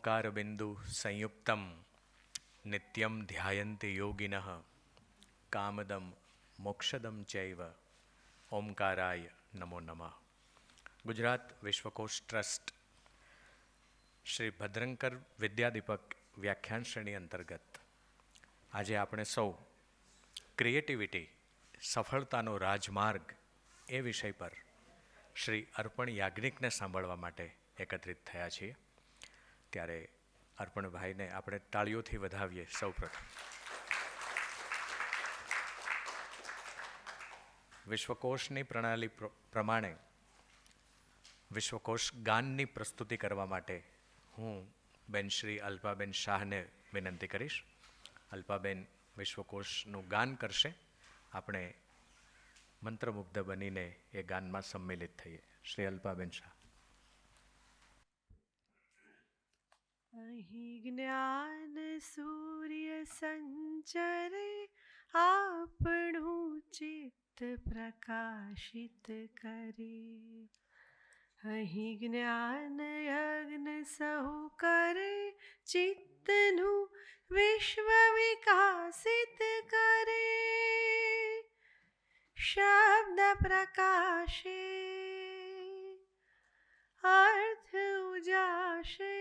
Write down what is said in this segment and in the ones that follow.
ઓંકારબિંદુ સંયુક્તમ નિત્યમ ધ્યાયન્તિ યોગિનઃ કામદમ મોક્ષદમ ચૈવ ઓમકારાય નમો નમઃ. ગુજરાત વિશ્વકોશ ટ્રસ્ટ શ્રી ભદ્રંકર વિદ્યાદીપક વ્યાખ્યાન શ્રેણી અંતર્ગત આજે આપણે સૌ ક્રિએટિવિટી સફળતાનો રાજમાર્ગ એ વિષય પર શ્રી અર્પણ યાજ્ઞિકને સાંભળવા માટે એકત્રિત થયા છીએ. ત્યારે અર્પણભાઈને આપણે તાળીઓથી વધાવીએ. સૌપ્રથમ વિશ્વકોશની પ્રણાલી પ્રમાણે વિશ્વકોશ ગાનની પ્રસ્તુતિ કરવા માટે હું બેન શ્રી અલ્પાબેન શાહને વિનંતી કરીશ. અલ્પાબેન વિશ્વકોશનું ગાન કરશે. આપણે મંત્રમુગ્ધ બનીને એ ગાનમાં સંમિલિત થઈએ. શ્રી અલ્પાબેન શાહ. અહીં જ્ઞાન સૂર્ય સંચરે આપણું ચિત્ત પ્રકાશિત કરે. અહીં જ્ઞાન યજ્ઞ સહુ કરે ચિત્તનું વિશ્વ વિકાસિત કરે. શબ્દ પ્રકાશે અર્થ ઉજાશે.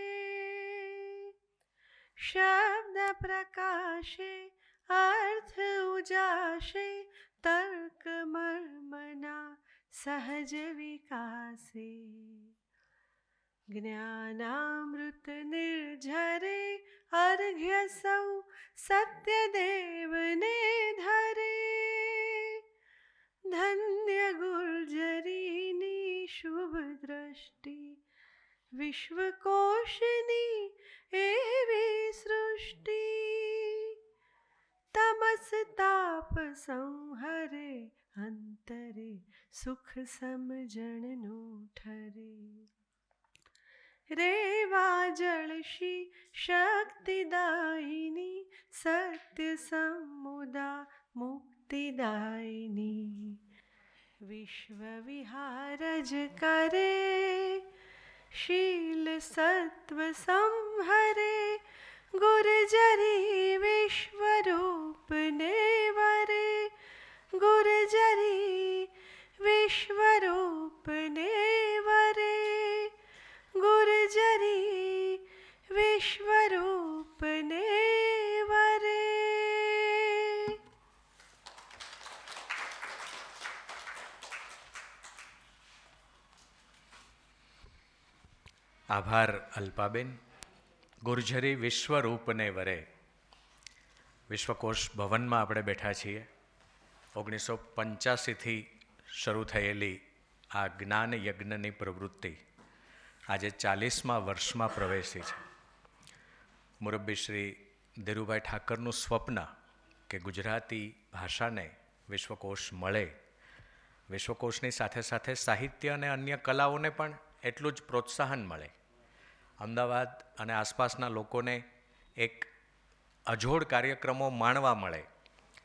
શબ્દ પ્રકાશે અર્થ ઉજાશે. તર્ક મર્મના સહજ વિકાસે. જ્ઞાનામૃત નિર્ઝરે અર્ઘ્ય સૌ સત્યદેવને ધરે. ધન્ય ગુર્જરીની શુભ દ્રષ્ટિ વિશ્વકોશની એવી સૃષ્ટિ. તમસ તાપ સંહરે અંતરે સુખ સમજણનું ઠરે. રેવા જળશી શક્તિદાયિની સત્ય સમુદા મુક્તિદાયિની. વિશ્વ વિહારજ કરે શીલ સત્વ સંહરે. ગુર્જરી વિશ્વરૂપને વરે. ગુર્જરી વિશ્વરૂપને વરે. ગુર્જરી વિશ્વરૂપને વરે. આભાર અલ્પાબેન. ગુર્જરી વિશ્વરૂપને વરે. વિશ્વકોશ ભવનમાં આપણે બેઠા છીએ. 1985થી શરૂ થયેલી આ જ્ઞાન યજ્ઞની પ્રવૃત્તિ આજે 40મા વર્ષમાં પ્રવેશી છે. મુરબ્બી શ્રી ધીરુભાઈ ઠાકરનું સ્વપ્ન કે ગુજરાતી ભાષાને વિશ્વકોશ મળે, વિશ્વકોશની સાથે સાથે સાહિત્ય અને અન્ય કલાઓને પણ એટલું જ પ્રોત્સાહન મળે, અમદાવાદ અને આસપાસના લોકોને એક અજોડ કાર્યક્રમો માણવા મળે,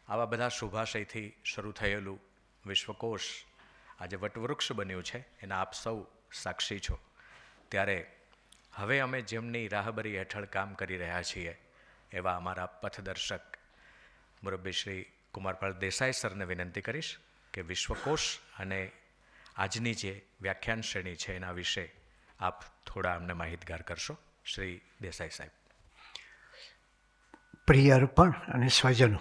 આવા બધા શુભાશયથી શરૂ થયેલું વિશ્વકોશ આજે વટવૃક્ષ બન્યું છે. એના આપ સૌ સાક્ષી છો. ત્યારે હવે અમે જેમની રાહબરી હેઠળ કામ કરી રહ્યા છીએ એવા અમારા પથદર્શક મુરબ્બી શ્રી કુમારપાળ દેસાઈ સરને વિનંતી કરીશ કે વિશ્વકોશ અને આજની જે વ્યાખ્યાન શ્રેણી છે એના વિશે આપ થોડા અમને માહિતગાર કરશો. શ્રી દેસાઈ સાહેબ. પ્રિય અર્પણ અને સ્વજનો,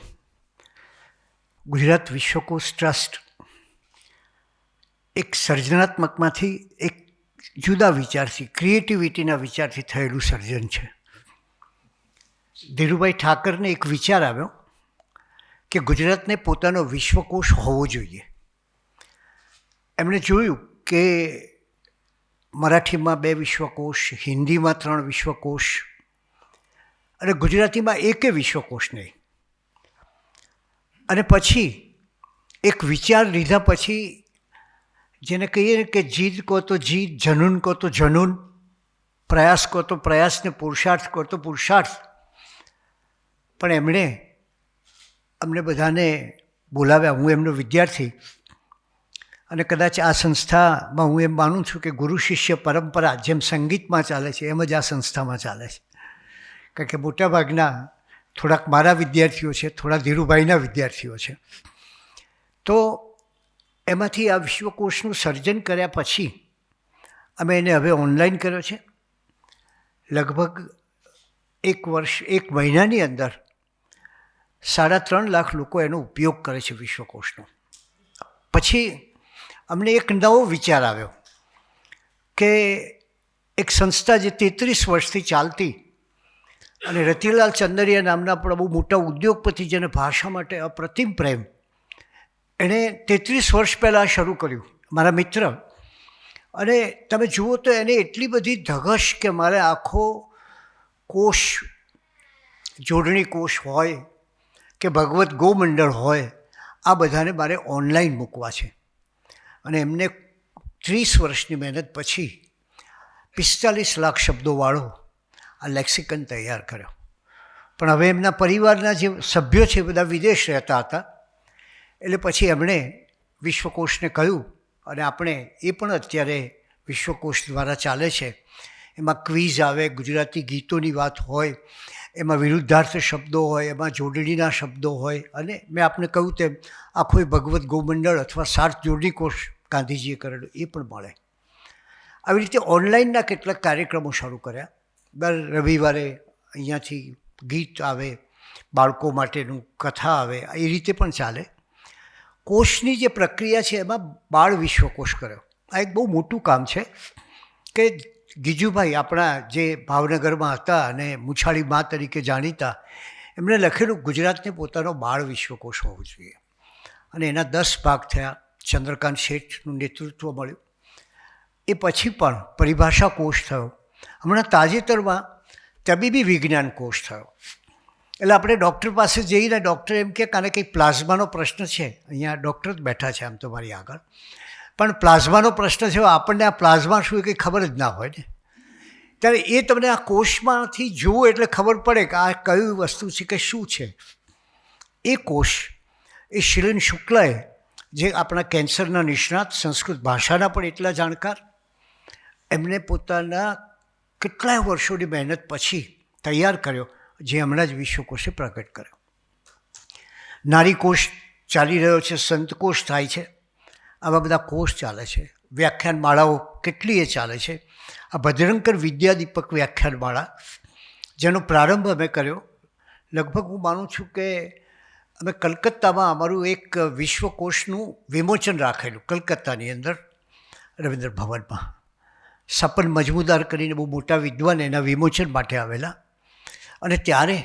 ગુજરાત વિશ્વકોશ ટ્રસ્ટ એક સર્જનાત્મકમાંથી એક જુદા વિચારથી, ક્રિએટિવિટીના વિચારથી થયેલું સર્જન છે. ધીરુભાઈ ઠાકરને એક વિચાર આવ્યો કે ગુજરાતને પોતાનો વિશ્વકોશ હોવો જોઈએ. એમણે જોયું કે મરાઠીમાં 2 વિશ્વકોશ, હિન્દીમાં 3 વિશ્વકોશ અને ગુજરાતીમાં એકે વિશ્વકોશ નહીં. અને પછી એક વિચાર લીધા પછી, જેને કહીએ કે જીદ કહો તો જીદ, જનૂન કહો તો જનૂન, પ્રયાસ કહો તો પ્રયાસ ને પુરુષાર્થ કહો તો પુરુષાર્થ. પણ એમણે અમને બધાને બોલાવ્યા, હું એમનો વિદ્યાર્થી, અને કદાચ આ સંસ્થામાં હું એમ માનું છું કે ગુરુ શિષ્ય પરંપરા જેમ સંગીતમાં ચાલે છે એમ જ આ સંસ્થામાં ચાલે છે. કારણ કે મોટાભાગના થોડાક મારા વિદ્યાર્થીઓ છે, થોડા ધીરુભાઈના વિદ્યાર્થીઓ છે. તો એમાંથી આ વિશ્વકોશનું સર્જન કર્યા પછી અમે એને હવે ઓનલાઈન કર્યો છે. લગભગ 1 મહિનાની અંદર 3.5 લાખ લોકો એનો ઉપયોગ કરે છે વિશ્વકોશનો. પછી અમને એક નવો વિચાર આવ્યો કે એક સંસ્થા જે 33 વર્ષથી ચાલતી અને રતિલાલ ચંદરિયા નામના પણ બહુ મોટા ઉદ્યોગપતિ જેને ભાષા માટે અપ્રતિમ પ્રેમ, એણે 33 વર્ષ પહેલાં શરૂ કર્યું, મારા મિત્ર. અને તમે જુઓ તો એને એટલી બધી ધગશ કે મારે આખો કોષ, જોડણી કોષ હોય કે ભગવદ્ ગોમંડળ હોય, આ બધાને મારે ઓનલાઈન મૂકવા છે. અને એમને 30 વર્ષની મહેનત પછી 45 લાખ શબ્દોવાળો આ લેક્સિકન તૈયાર કર્યો. પણ હવે એમના પરિવારના જે સભ્યો છે બધા વિદેશ રહેતા હતા, એટલે પછી એમણે વિશ્વકોશને કહ્યું, અને આપણે એ પણ અત્યારે વિશ્વકોશ દ્વારા ચાલે છે. એમાં ક્વિઝ આવે, ગુજરાતી ગીતોની વાત હોય, એમાં વિરુદ્ધાર્થ શબ્દો હોય, એમાં જોડણીના શબ્દો હોય, અને મેં આપને કહ્યું તેમ આખો ભગવદ્ ગોમંડળ અથવા સાર્થ જોડણી કોષ ગાંધીજીએ કરેલો એ પણ મળે. આવી રીતે ઓનલાઈનના કેટલાક કાર્યક્રમો શરૂ કર્યા. દર રવિવારે અહીંયાથી ગીત આવે, બાળકો માટેનું કથા આવે, એ રીતે પણ ચાલે. કોષની જે પ્રક્રિયા છે એમાં બાળ વિશ્વકોશ કર્યો. આ એક બહુ મોટું કામ છે કે ગીજુભાઈ આપણા જે ભાવનગરમાં હતા અને મુછાળી મા તરીકે જાણીતા, એમણે લખેલું ગુજરાતને પોતાનો બાળ વિશ્વકોશ હોવો જોઈએ. અને એના 10 ભાગ થયા. ચંદ્રકાંત શેઠનું નેતૃત્વ મળ્યું. એ પછી પણ પરિભાષા કોષ થયો. હમણાં તાજેતરમાં તબીબી વિજ્ઞાન કોષ થયો. એટલે આપણે ડૉક્ટર પાસે જઈને ડૉક્ટર એમ કે કાને કંઈક પ્લાઝમાનો પ્રશ્ન છે, અહીંયા ડૉક્ટર જ બેઠા છે આમ તો મારી આગળ, પણ પ્લાઝમાનો પ્રશ્ન છે, આપણને આ પ્લાઝમા શું એ કંઈ ખબર જ ના હોય ને. ત્યારે એ તમને આ કોષમાંથી જુઓ એટલે ખબર પડે કે આ કઈ વસ્તુ છે કે શું છે. એ કોષ એ શિરીન શુક્લાએ, જે આપણા કેન્સરના નિષ્ણાત, સંસ્કૃત ભાષાના પણ એટલા જાણકાર, એમને પોતાના કેટલાય વર્ષોની મહેનત પછી તૈયાર કર્યો, જે હમણાં જ વિશ્વકોશે પ્રગટ કર્યો. નારી કોષ ચાલી રહ્યો છે, સંતકોષ થાય છે, આવા બધા કોષ ચાલે છે. વ્યાખ્યાન માળાઓ કેટલીય ચાલે છે. આ ભદ્રંકર વિદ્યાદીપક વ્યાખ્યાનમાળા, જેનો પ્રારંભ અમે કર્યો, લગભગ હું માનું છું કે અમે કલકત્તામાં અમારું એક વિશ્વકોશનું વિમોચન રાખેલું, કલકત્તાની અંદર રવિન્દ્ર ભવનમાં. સપન મજમુદાર કરીને બહુ મોટા વિદ્વાન એના વિમોચન માટે આવેલા. અને ત્યારે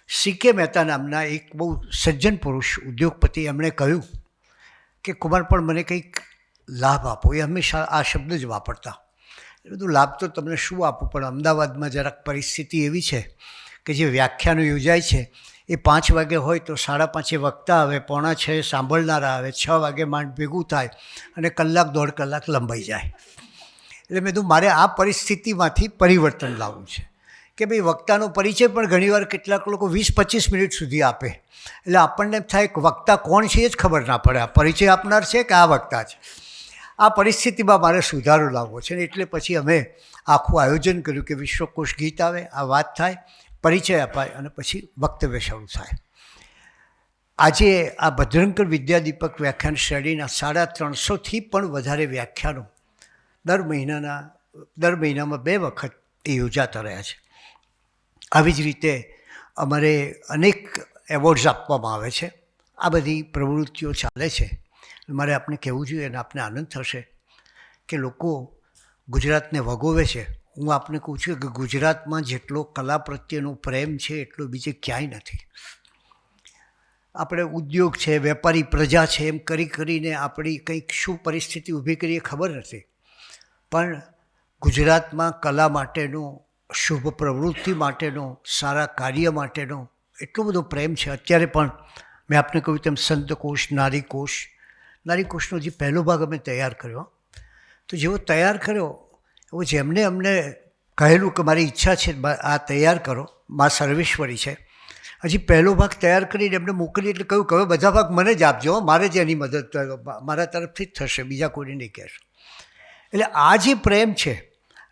CK મહેતા નામના એક બહુ સજ્જન પુરુષ ઉદ્યોગપતિ, એમણે કહ્યું કે કુમાર પણ મને કંઈક લાભ આપો. એ હંમેશા આ શબ્દ જ વાપરતા. એ બધું લાભ તો તમને શું આપું, પણ અમદાવાદમાં જરાક પરિસ્થિતિ એવી છે કે જે વ્યાખ્યાનો યોજાય છે એ 5 વાગે હોય તો 5:30 વક્તા આવે, 5:45 સાંભળનારા આવે, 6 વાગે માંડ ભેગું થાય અને 1-1.5 કલાક લંબાઈ જાય. એટલે મેં કીધું મારે આ પરિસ્થિતિમાંથી પરિવર્તન લાવવું છે કે ભાઈ વક્તાનો પરિચય પણ ઘણીવાર કેટલાક લોકો 20-25 મિનિટ સુધી આપે, એટલે આપણને એમ થાય કે વક્તા કોણ છે એ જ ખબર ના પડે, આ પરિચય આપનાર છે કે આ વક્તા છે. આ પરિસ્થિતિમાં મારે સુધારો લાવવો છે ને એટલે પછી અમે આખું આયોજન કર્યું કે વિશ્વકોશ ગીત આવે, આ વાત થાય, પરિચય અપાય અને પછી વક્તવ્ય શરૂ થાય. આજે આ ભદ્રંકર વિદ્યાદીપક વ્યાખ્યાન શ્રેણીના 350થી પણ વધારે વ્યાખ્યાનો દર મહિનામાં 2 વખત એ યોજાતા રહ્યા છે. આવી જ રીતે અમારે અનેક એવોર્ડ્સ આપવામાં આવે છે. આ બધી પ્રવૃત્તિઓ ચાલે છે. મારે આપને કહેવું જોઈએ અને આપને આનંદ થશે કે લોકો ગુજરાતને વગોવે છે. હું આપને કહું છું કે ગુજરાતમાં જેટલો કલા પ્રત્યેનો પ્રેમ છે એટલો બીજે ક્યાંય નથી. આપણે ઉદ્યોગ છે, વેપારી પ્રજા છે, એમ કરીને આપણી કંઈક શું પરિસ્થિતિ ઊભી કરીએ ખબર નથી, પણ ગુજરાતમાં કલા માટેનો, શુભ પ્રવૃત્તિ માટેનો, સારા કાર્ય માટેનો એટલો બધો પ્રેમ છે. અત્યારે પણ મેં આપને કહ્યું તેમ સંતકોશ, નારીકોશનો જે પહેલો ભાગ અમે તૈયાર કર્યો, તો જેવો તૈયાર કર્યો એવો જેમને અમને કહેલું કે મારી ઈચ્છા છે આ તૈયાર કરો, મા સર્વેશ્વરી છે હજી પહેલો ભાગ તૈયાર કરીને એમને મોકલી એટલે કહ્યું કે હવે બધા ભાગ મને જ આપજો, મારે જ એની મદદ મારા તરફથી જ થશે, બીજા કોઈને નહીં કહેશો. એટલે આ જે પ્રેમ છે,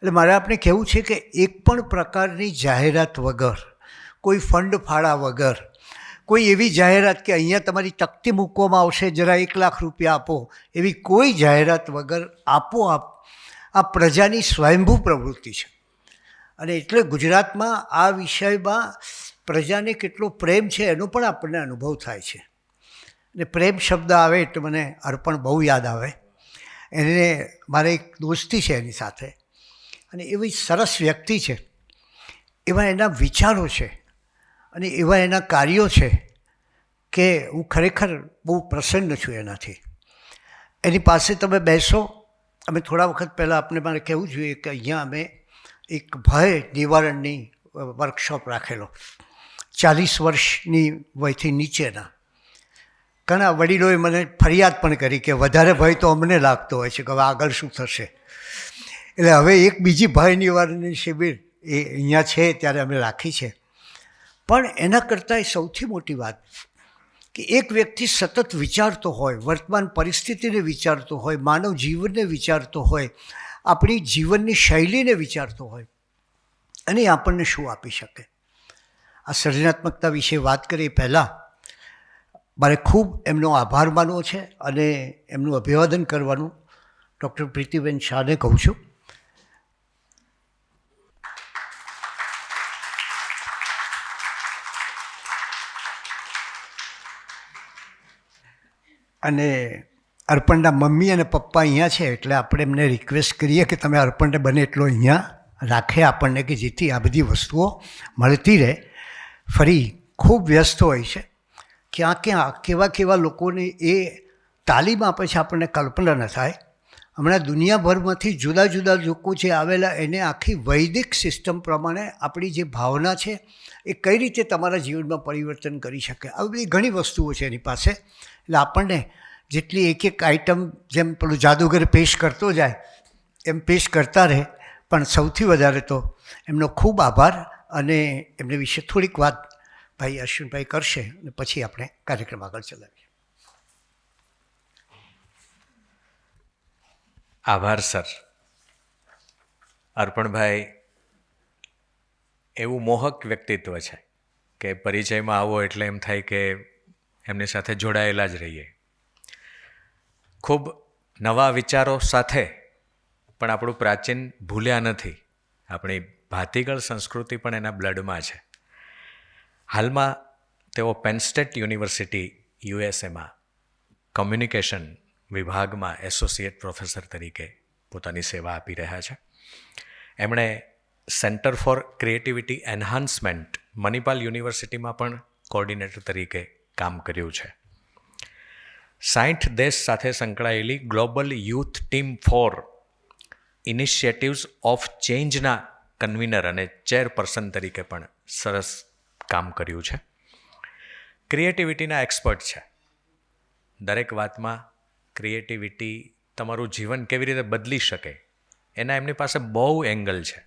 એટલે મારે આપણે કહેવું છે કે એક પણ પ્રકારની જાહેરાત વગર, કોઈ ફંડ ફાળા વગર, કોઈ એવી જાહેરાત કે અહીંયા તમારી તકતી મૂકવામાં આવશે, જરા 1 લાખ રૂપિયા આપો, એવી કોઈ જાહેરાત વગર આપોઆપ આ પ્રજાની સ્વયંભૂ પ્રવૃત્તિ છે. અને એટલે ગુજરાતમાં આ વિષયમાં પ્રજાને કેટલો પ્રેમ છે એનો પણ આપણને અનુભવ થાય છે. અને પ્રેમ શબ્દ આવે એટલે મને અર્પણ બહુ યાદ આવે. એને મારે એક દોસ્તી છે એની સાથે, અને એવી સરસ વ્યક્તિ છે, એવા એના વિચારો છે અને એવા એના કાર્યો છે કે હું ખરેખર બહુ પ્રસન્ન છું એનાથી. એની પાસે તમે બેસો. અમે થોડા વખત પહેલાં આપણે મારે કહેવું જોઈએ કે અહીંયા અમે એક ભય નિવારણની વર્કશોપ રાખેલો, 40 વર્ષની વયથી નીચેના. ઘણા વડીલોએ મને ફરિયાદ પણ કરી કે વધારે ભય તો અમને લાગતો હોય છે કે હવે આગળ શું થશે. એટલે હવે એક બીજી ભય નિવારણની શિબિર એ અહીંયા છે ત્યારે અમે રાખી છે. પણ એના કરતાં સૌથી મોટી વાત કે એક વ્યક્તિ સતત વિચારતો હોય, વર્તમાન પરિસ્થિતિને વિચારતો હોય, માનવ જીવનને વિચારતો હોય, આપણી જીવનની શૈલીને વિચારતો હોય, અને એ આપણને શું આપી શકે. આ સર્જનાત્મકતા વિશે વાત કરીએ પહેલાં મારે ખૂબ એમનો આભાર માનવો છે અને એમનું અભિવાદન કરવાનું ડૉક્ટર પ્રીતિબેન શાહને કહું છું. અને અર્પણના મમ્મી અને પપ્પા અહીંયા છે એટલે આપણે એમને રિક્વેસ્ટ કરીએ કે તમે અર્પણને બને એટલો અહીંયા રાખે આપણને, કે જેથી આ બધી વસ્તુઓ મળતી રહે. ફરી ખૂબ વ્યસ્ત હોય છે, ક્યાં કેવા કેવા લોકોને એ તાલીમ આપે છે આપણને કલ્પના ન થાય. હમણાં દુનિયાભરમાંથી જુદા જુદા લોકો જે આવેલા એને આખી વૈદિક સિસ્ટમ પ્રમાણે આપણી જે ભાવના છે એ કઈ રીતે તમારા જીવનમાં પરિવર્તન કરી શકે, આવી બધી ઘણી વસ્તુઓ છે એની પાસે. એટલે આપણને જેટલી એક એક આઈટમ જેમ પેલું જાદુગર પેશ કરતો જાય એમ પેશ કરતા રહે. પણ સૌથી વધારે તો એમનો ખૂબ આભાર, અને એમને વિશે થોડીક વાત ભાઈ અશ્વિનભાઈ કરશે અને પછી આપણે કાર્યક્રમ આગળ ચલાવીએ. આભાર સર. અર્પણભાઈ એવું મોહક વ્યક્તિત્વ છે કે પરિચયમાં આવો એટલે એમ થાય કે એમની સાથે જોડાયેલા જ રહીએ. ખૂબ નવા વિચારો સાથે પણ આપણું પ્રાચીન ભૂલ્યા નથી. આપણી ભાતીગળ સંસ્કૃતિ પણ એના બ્લડમાં છે. હાલમાં તેઓ પેન સ્ટેટ યુનિવર્સિટી યુએસએમાં કમ્યુનિકેશન વિભાગમાં એસોસિએટ પ્રોફેસર તરીકે પોતાની સેવા આપી રહ્યા છે. એમણે centre for creativity enhancement Manipal યુનિવર્સિટીમાં પણ કોઓર્ડિનેટર તરીકે કામ કર્યું છે. 60 દેશ સાથે સંકળાયેલી global youth team for initiatives of ચેન્જના કન્વીનર અને ચેરપર્સન તરીકે પણ સરસ કામ કર્યું છે. ક્રિએટિવિટીના એક્સપર્ટ છે. દરેક વાતમાં ક્રિએટિવિટી તમારું જીવન કેવી રીતે બદલી શકે એના એમની પાસે બહુ એંગલ છે.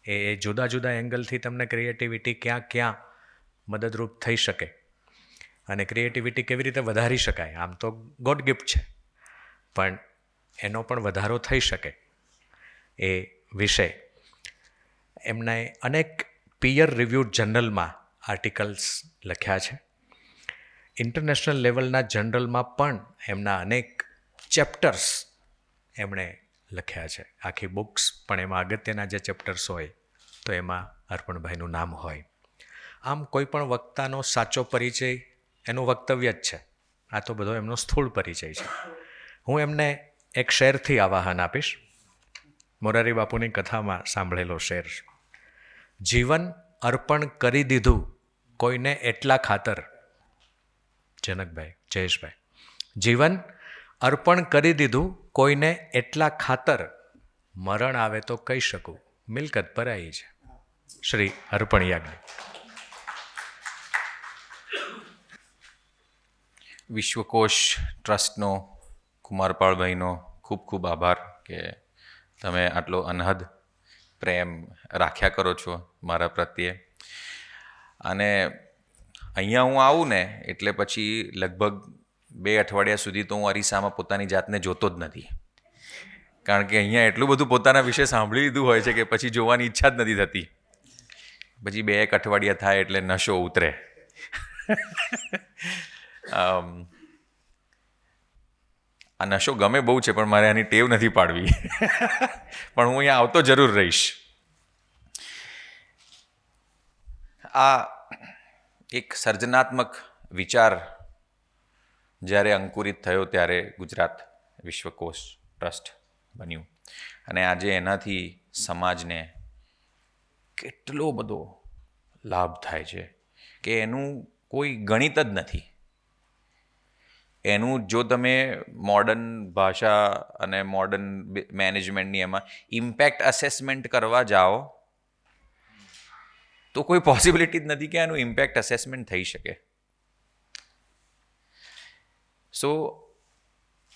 એ જુદા જુદા એંગલથી તમને ક્રિએટિવિટી ક્યાં મદદરૂપ થઈ શકે અને ક્રિએટિવિટી કેવી રીતે વધારી શકાય, આમ તો ગોડ ગિફ્ટ છે પણ એનો પણ વધારો થઈ શકે એ વિષય એમણે અનેક પિયર રિવ્યુડ જર્નલમાં આર્ટિકલ્સ લખ્યા છે. ઇન્ટરનેશનલ લેવલના જર્નલમાં પણ એમના અનેક ચેપ્ટર્સ એમણે લખ્યા છે. આખી બુક્સ પણ એમાં અગત્યના જે ચેપ્ટર્સ હોય તો એમાં અર્પણભાઈનું નામ હોય. આમ કોઈ પણ વક્તાનો સાચો પરિચય એનું વક્તવ્ય જ છે. આ તો બધો એમનો સ્થૂળ પરિચય છે. હું એમને એક શેરથી આવાહન આપીશ. મોરારી બાપુની કથામાં સાંભળેલો શેર. જીવન અર્પણ કરી દીધું કોઈને એટલા ખાતર. જનકભાઈ, જયેશભાઈ, જીવન અર્પણ કરી દીધું કોઈને એટલા ખાતર, મરણ આવે તો કહી શકું મિલકત પરાઈ છે. શ્રી અર્પણ યાજ્ઞિક. વિશ્વકોશ ટ્રસ્ટનો કુમારપાળભાઈનો ખૂબ ખૂબ આભાર કે તમે આટલો અનહદ પ્રેમ રાખ્યા કરો છો મારા પ્રત્યે. અને અહીંયા હું આવું ને એટલે પછી લગભગ 2 અઠવાડિયા સુધી તો હું અરીસામાં પોતાની જાતને જોતો જ નથી, કારણ કે અહીંયા એટલું બધું પોતાના વિશે સાંભળી લીધું હોય છે કે પછી જોવાની ઈચ્છા જ નથી થતી. પછી 2-1 અઠવાડિયા થાય એટલે નશો ઉતરે. આ નશો ગમે બહુ છે, પણ મારે આની ટેવ નથી પાડવી. પણ હું અહીંયા આવતો જરૂર રહીશ. આ એક સર્જનાત્મક વિચાર જ્યારે અંકુરિત થયો ત્યારે ગુજરાત વિશ્વકોશ ટ્રસ્ટ બન્યું, અને આજે એનાથી સમાજને કેટલો બધો લાભ થાય છે કે એનું કોઈ ગણિત જ નથી. એનું જો તમે મોડર્ન ભાષા અને મોડર્ન મેનેજમેન્ટની એમાં ઇમ્પેક્ટ અસેસમેન્ટ કરવા જાઓ તો કોઈ પોસિબિલિટી જ નથી કે એનું ઇમ્પેક્ટ અસેસમેન્ટ થઈ શકે. સો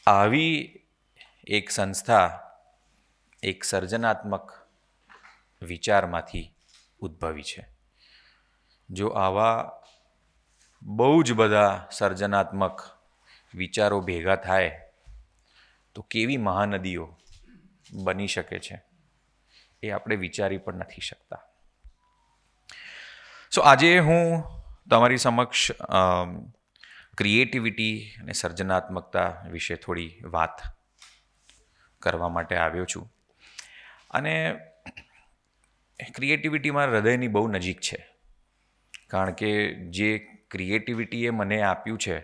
આવી એક સંસ્થા એક સર્જનાત્મક વિચારમાંથી ઉદ્ભવી છે. જો આવા બહુ જ બધા સર્જનાત્મક વિચારો ભેગા થાય તો કેવી મહાનદીઓ બની શકે છે એ આપણે વિચારી પણ નથી શકતા. સો આજે હું તમારી સમક્ષ ક્રિએટિવિટી અને સર્જનાત્મકતા વિશે થોડી વાત કરવા માટે આવ્યો છું. અને ક્રિએટિવિટી મારા હૃદયની બહુ નજીક છે, કારણ કે જે ક્રિએટિવિટીએ મને આપ્યું છે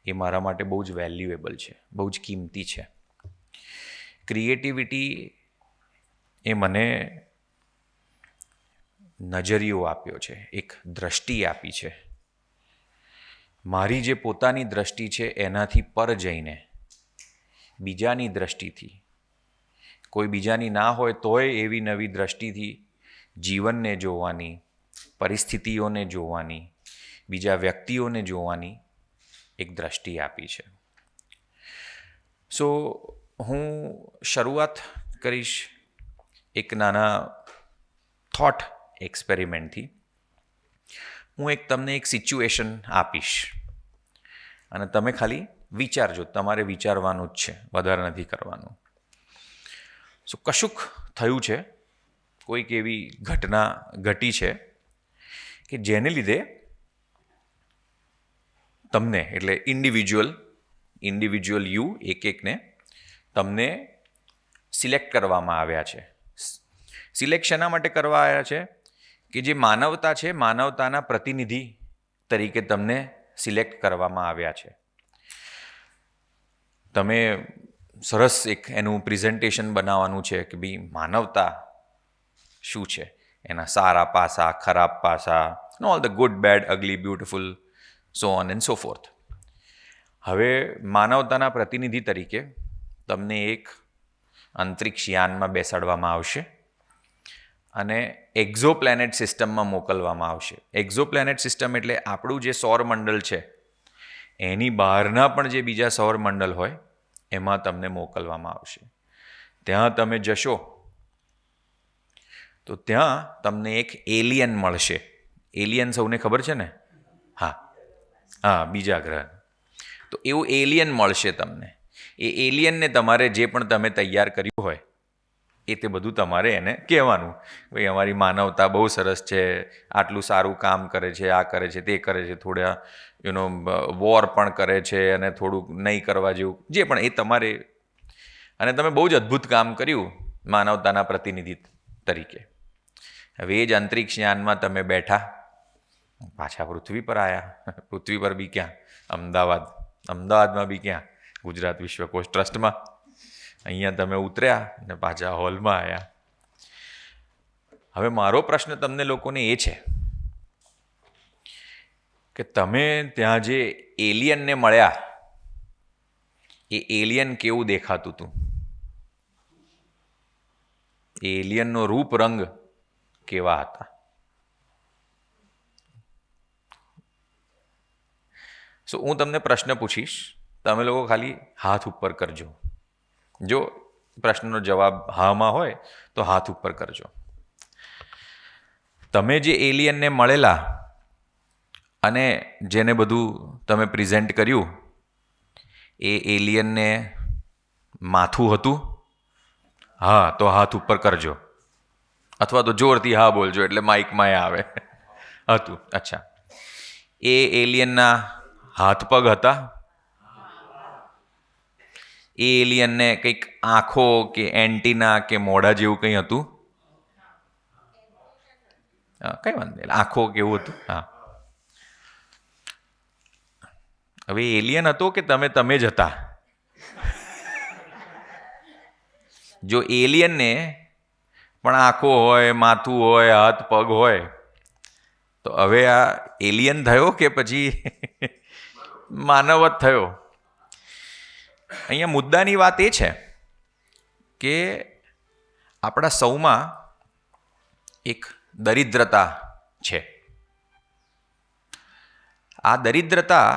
એ મારા માટે બહુ જ વેલ્યુએબલ છે, બહુ જ કિંમતી છે. ક્રિએટિવિટી એ મને નજરિયો આપ્યો છે, એક દ્રષ્ટિ આપી છે. મારી જે પોતાની દ્રષ્ટિ છે એનાથી પર જઈને બીજાની દ્રષ્ટિથી, કોઈ બીજાની ના હોય તોય એવી નવી દ્રષ્ટિથી જીવનને જોવાની, પરિસ્થિતિઓને જોવાની, બીજા વ્યક્તિઓને જોવાની એક દ્રષ્ટિ આપી છે. સો હું શરૂઆત કરીશ એક નાના થોટ એક્સપેરિમેન્ટથી. હું તમને એક સિચ્યુએશન આપીશ અને તમે ખાલી વિચારજો. તમારે વિચારવાનું જ છે, વધારે નથી કરવાનું. સો કશુંક થયું છે, કોઈક એવી ઘટના ઘટી છે કે જેને લીધે તમને, એટલે ઇન્ડિવિજ્યુઅલ યુ એકને તમને સિલેક્ટ કરવામાં આવ્યા છે. સિલેક્ટ શેના માટે કરવા આવ્યા છે કે જે માનવતા છે, માનવતાના પ્રતિનિધિ તરીકે તમને સિલેક્ટ કરવામાં આવ્યા છે. તમે સરસ એક એનું પ્રેઝન્ટેશન બનાવવાનું છે કે ભાઈ માનવતા શું છે, એના સારા પાસા, ખરાબ પાસા, all the good, bad, ugly, beautiful, so on and so forth. હવે માનવતાના પ્રતિનિધિ તરીકે તમને એક અંતરિક્ષ યાનમાં બેસાડવામાં આવશે અને એક્ઝો પ્લેનેટ સિસ્ટમમાં મોકલવામાં આવશે. એક્ઝો પ્લેનેટ સિસ્ટમ એટલે આપણું જે સૌરમંડળ છે એની બહારના પણ જે બીજા સૌરમંડળ હોય એમાં તમને મોકલવામાં આવશે. ત્યાં તમે જશો તો ત્યાં તમને એક એલિયન મળશે. એલિયન સૌને ખબર છે ને? હા, બીજા ગ્રહ. તો એવું એલિયન મળશે તમને. એ એલિયનને તમારે જે પણ તમે તૈયાર કર્યું હોય એ તે બધું તમારે એને કહેવાનું. ભાઈ અમારી માનવતા બહુ સરસ છે, આટલું સારું કામ કરે છે, આ કરે છે, તે કરે છે, થોડા વોર પણ કરે છે અને થોડુંક નહીં કરવા જેવું જે પણ એ તમારે, અને તમે બહુ જ અદ્ભુત કામ કર્યું માનવતાના પ્રતિનિધિ તરીકે. હવે એ જ અંતરિક્ષ યાનમાં તમે બેઠા, પાછા પૃથ્વી પર આવ્યા. પૃથ્વી પર બી ક્યાં? અમદાવાદમાં બી ક્યાં? ગુજરાત વિશ્વકોશ ટ્રસ્ટમાં. અહીંયા તમે ઉતર્યા ને પાછા હોલમાં આવ્યા. હવે મારો પ્રશ્ન તમને લોકોને એ છે કે તમે ત્યાં જે એલિયનને મળ્યા એ એલિયન કેવું દેખાતું હતું? એ એલિયનનો રૂપ રંગ કેવા હતા? સો હું તમને પ્રશ્ન પૂછીશ, તમે લોકો ખાલી હાથ ઉપર કરજો. જો પ્રશ્નનો જવાબ હામાં હોય તો હાથ ઉપર કરજો. તમે જે એલિયનને મળેલા અને જેને બધું તમે પ્રેઝન્ટ કર્યું એ એલિયનને માથું હતું? હા, તો હાથ ઉપર કરજો, અથવા તો જોરથી હા બોલજો એટલે માઇકમાં એ આવે. હતું. અચ્છા, એ એલિયનના હાથ પગ હતા? એ એલિયનને કંઈક આંખો કે એન્ટીના કે મોઢા જેવું કંઈ હતું? હા, કંઈ વાંધો નહીં, આંખો કેવું હતું? હા. હવે એલિયન હતો કે તમે જ હતા? જો એલિયનને પણ આંખો હોય, માથું હોય, હાથ પગ હોય, તો હવે આ એલિયન થયો કે પછી માનવ જ થયો? અહીંયા મુદ્દાની વાત એ છે કે આપણા સૌમાં એક દરિદ્રતા છે. આ દરિદ્રતા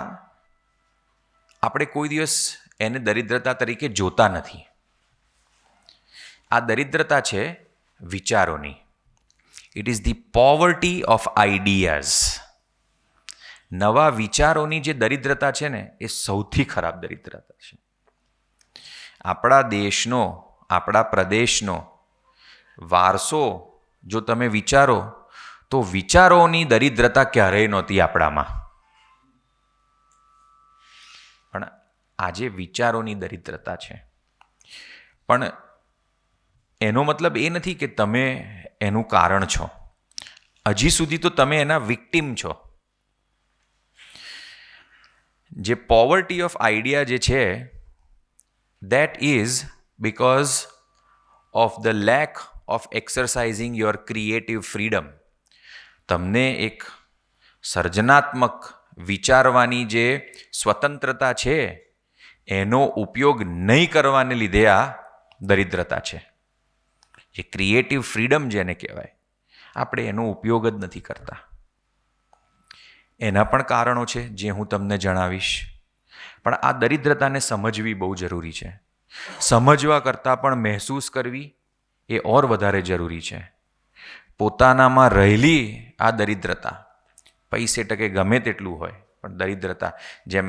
આપણે કોઈ દિવસ એને દરિદ્રતા તરીકે જોતા નથી. આ દરિદ્રતા છે વિચારોની. It is the poverty of ideas. નવા વિચારોની જે દરિદ્રતા છે ને, એ સૌથી ખરાબ દરિદ્રતા છે. આપણા દેશનો, આપણા પ્રદેશનો વારસો જો તમે વિચારો તો વિચારોની દરિદ્રતા ક્યારેય નહોતી આપણામાં. પણ આજે વિચારોની દરિદ્રતા છે. પણ એનો મતલબ એ નથી કે તમે એનું કારણ છો. હજી સુધી તો તમે એના વિક્ટિમ છો. જે પોવર્ટી ઓફ આઈડિયા જે છે, that is because of the lack of exercising your creative freedom. તમને એક સર્જનાત્મક વિચારવાની જે સ્વતંત્રતા છે એનો ઉપયોગ નહીં કરવાને લીધે આ દરિદ્રતા છે. જે ક્રિએટિવ ફ્રીડમ જેને કહેવાય, આપણે એનો ઉપયોગ જ નથી કરતા. એના પણ કારણો છે જે હું તમને જણાવીશ. પણ આ દરિદ્રતાને સમજવી બહુ જરૂરી છે. સમજવા કરતાં પણ મહેસૂસ કરવી એ ઓર વધારે જરૂરી છે. પોતાનામાં રહેલી આ દરિદ્રતા, પૈસે ટકે ગમે તેટલું હોય, પણ દરિદ્રતા, જેમ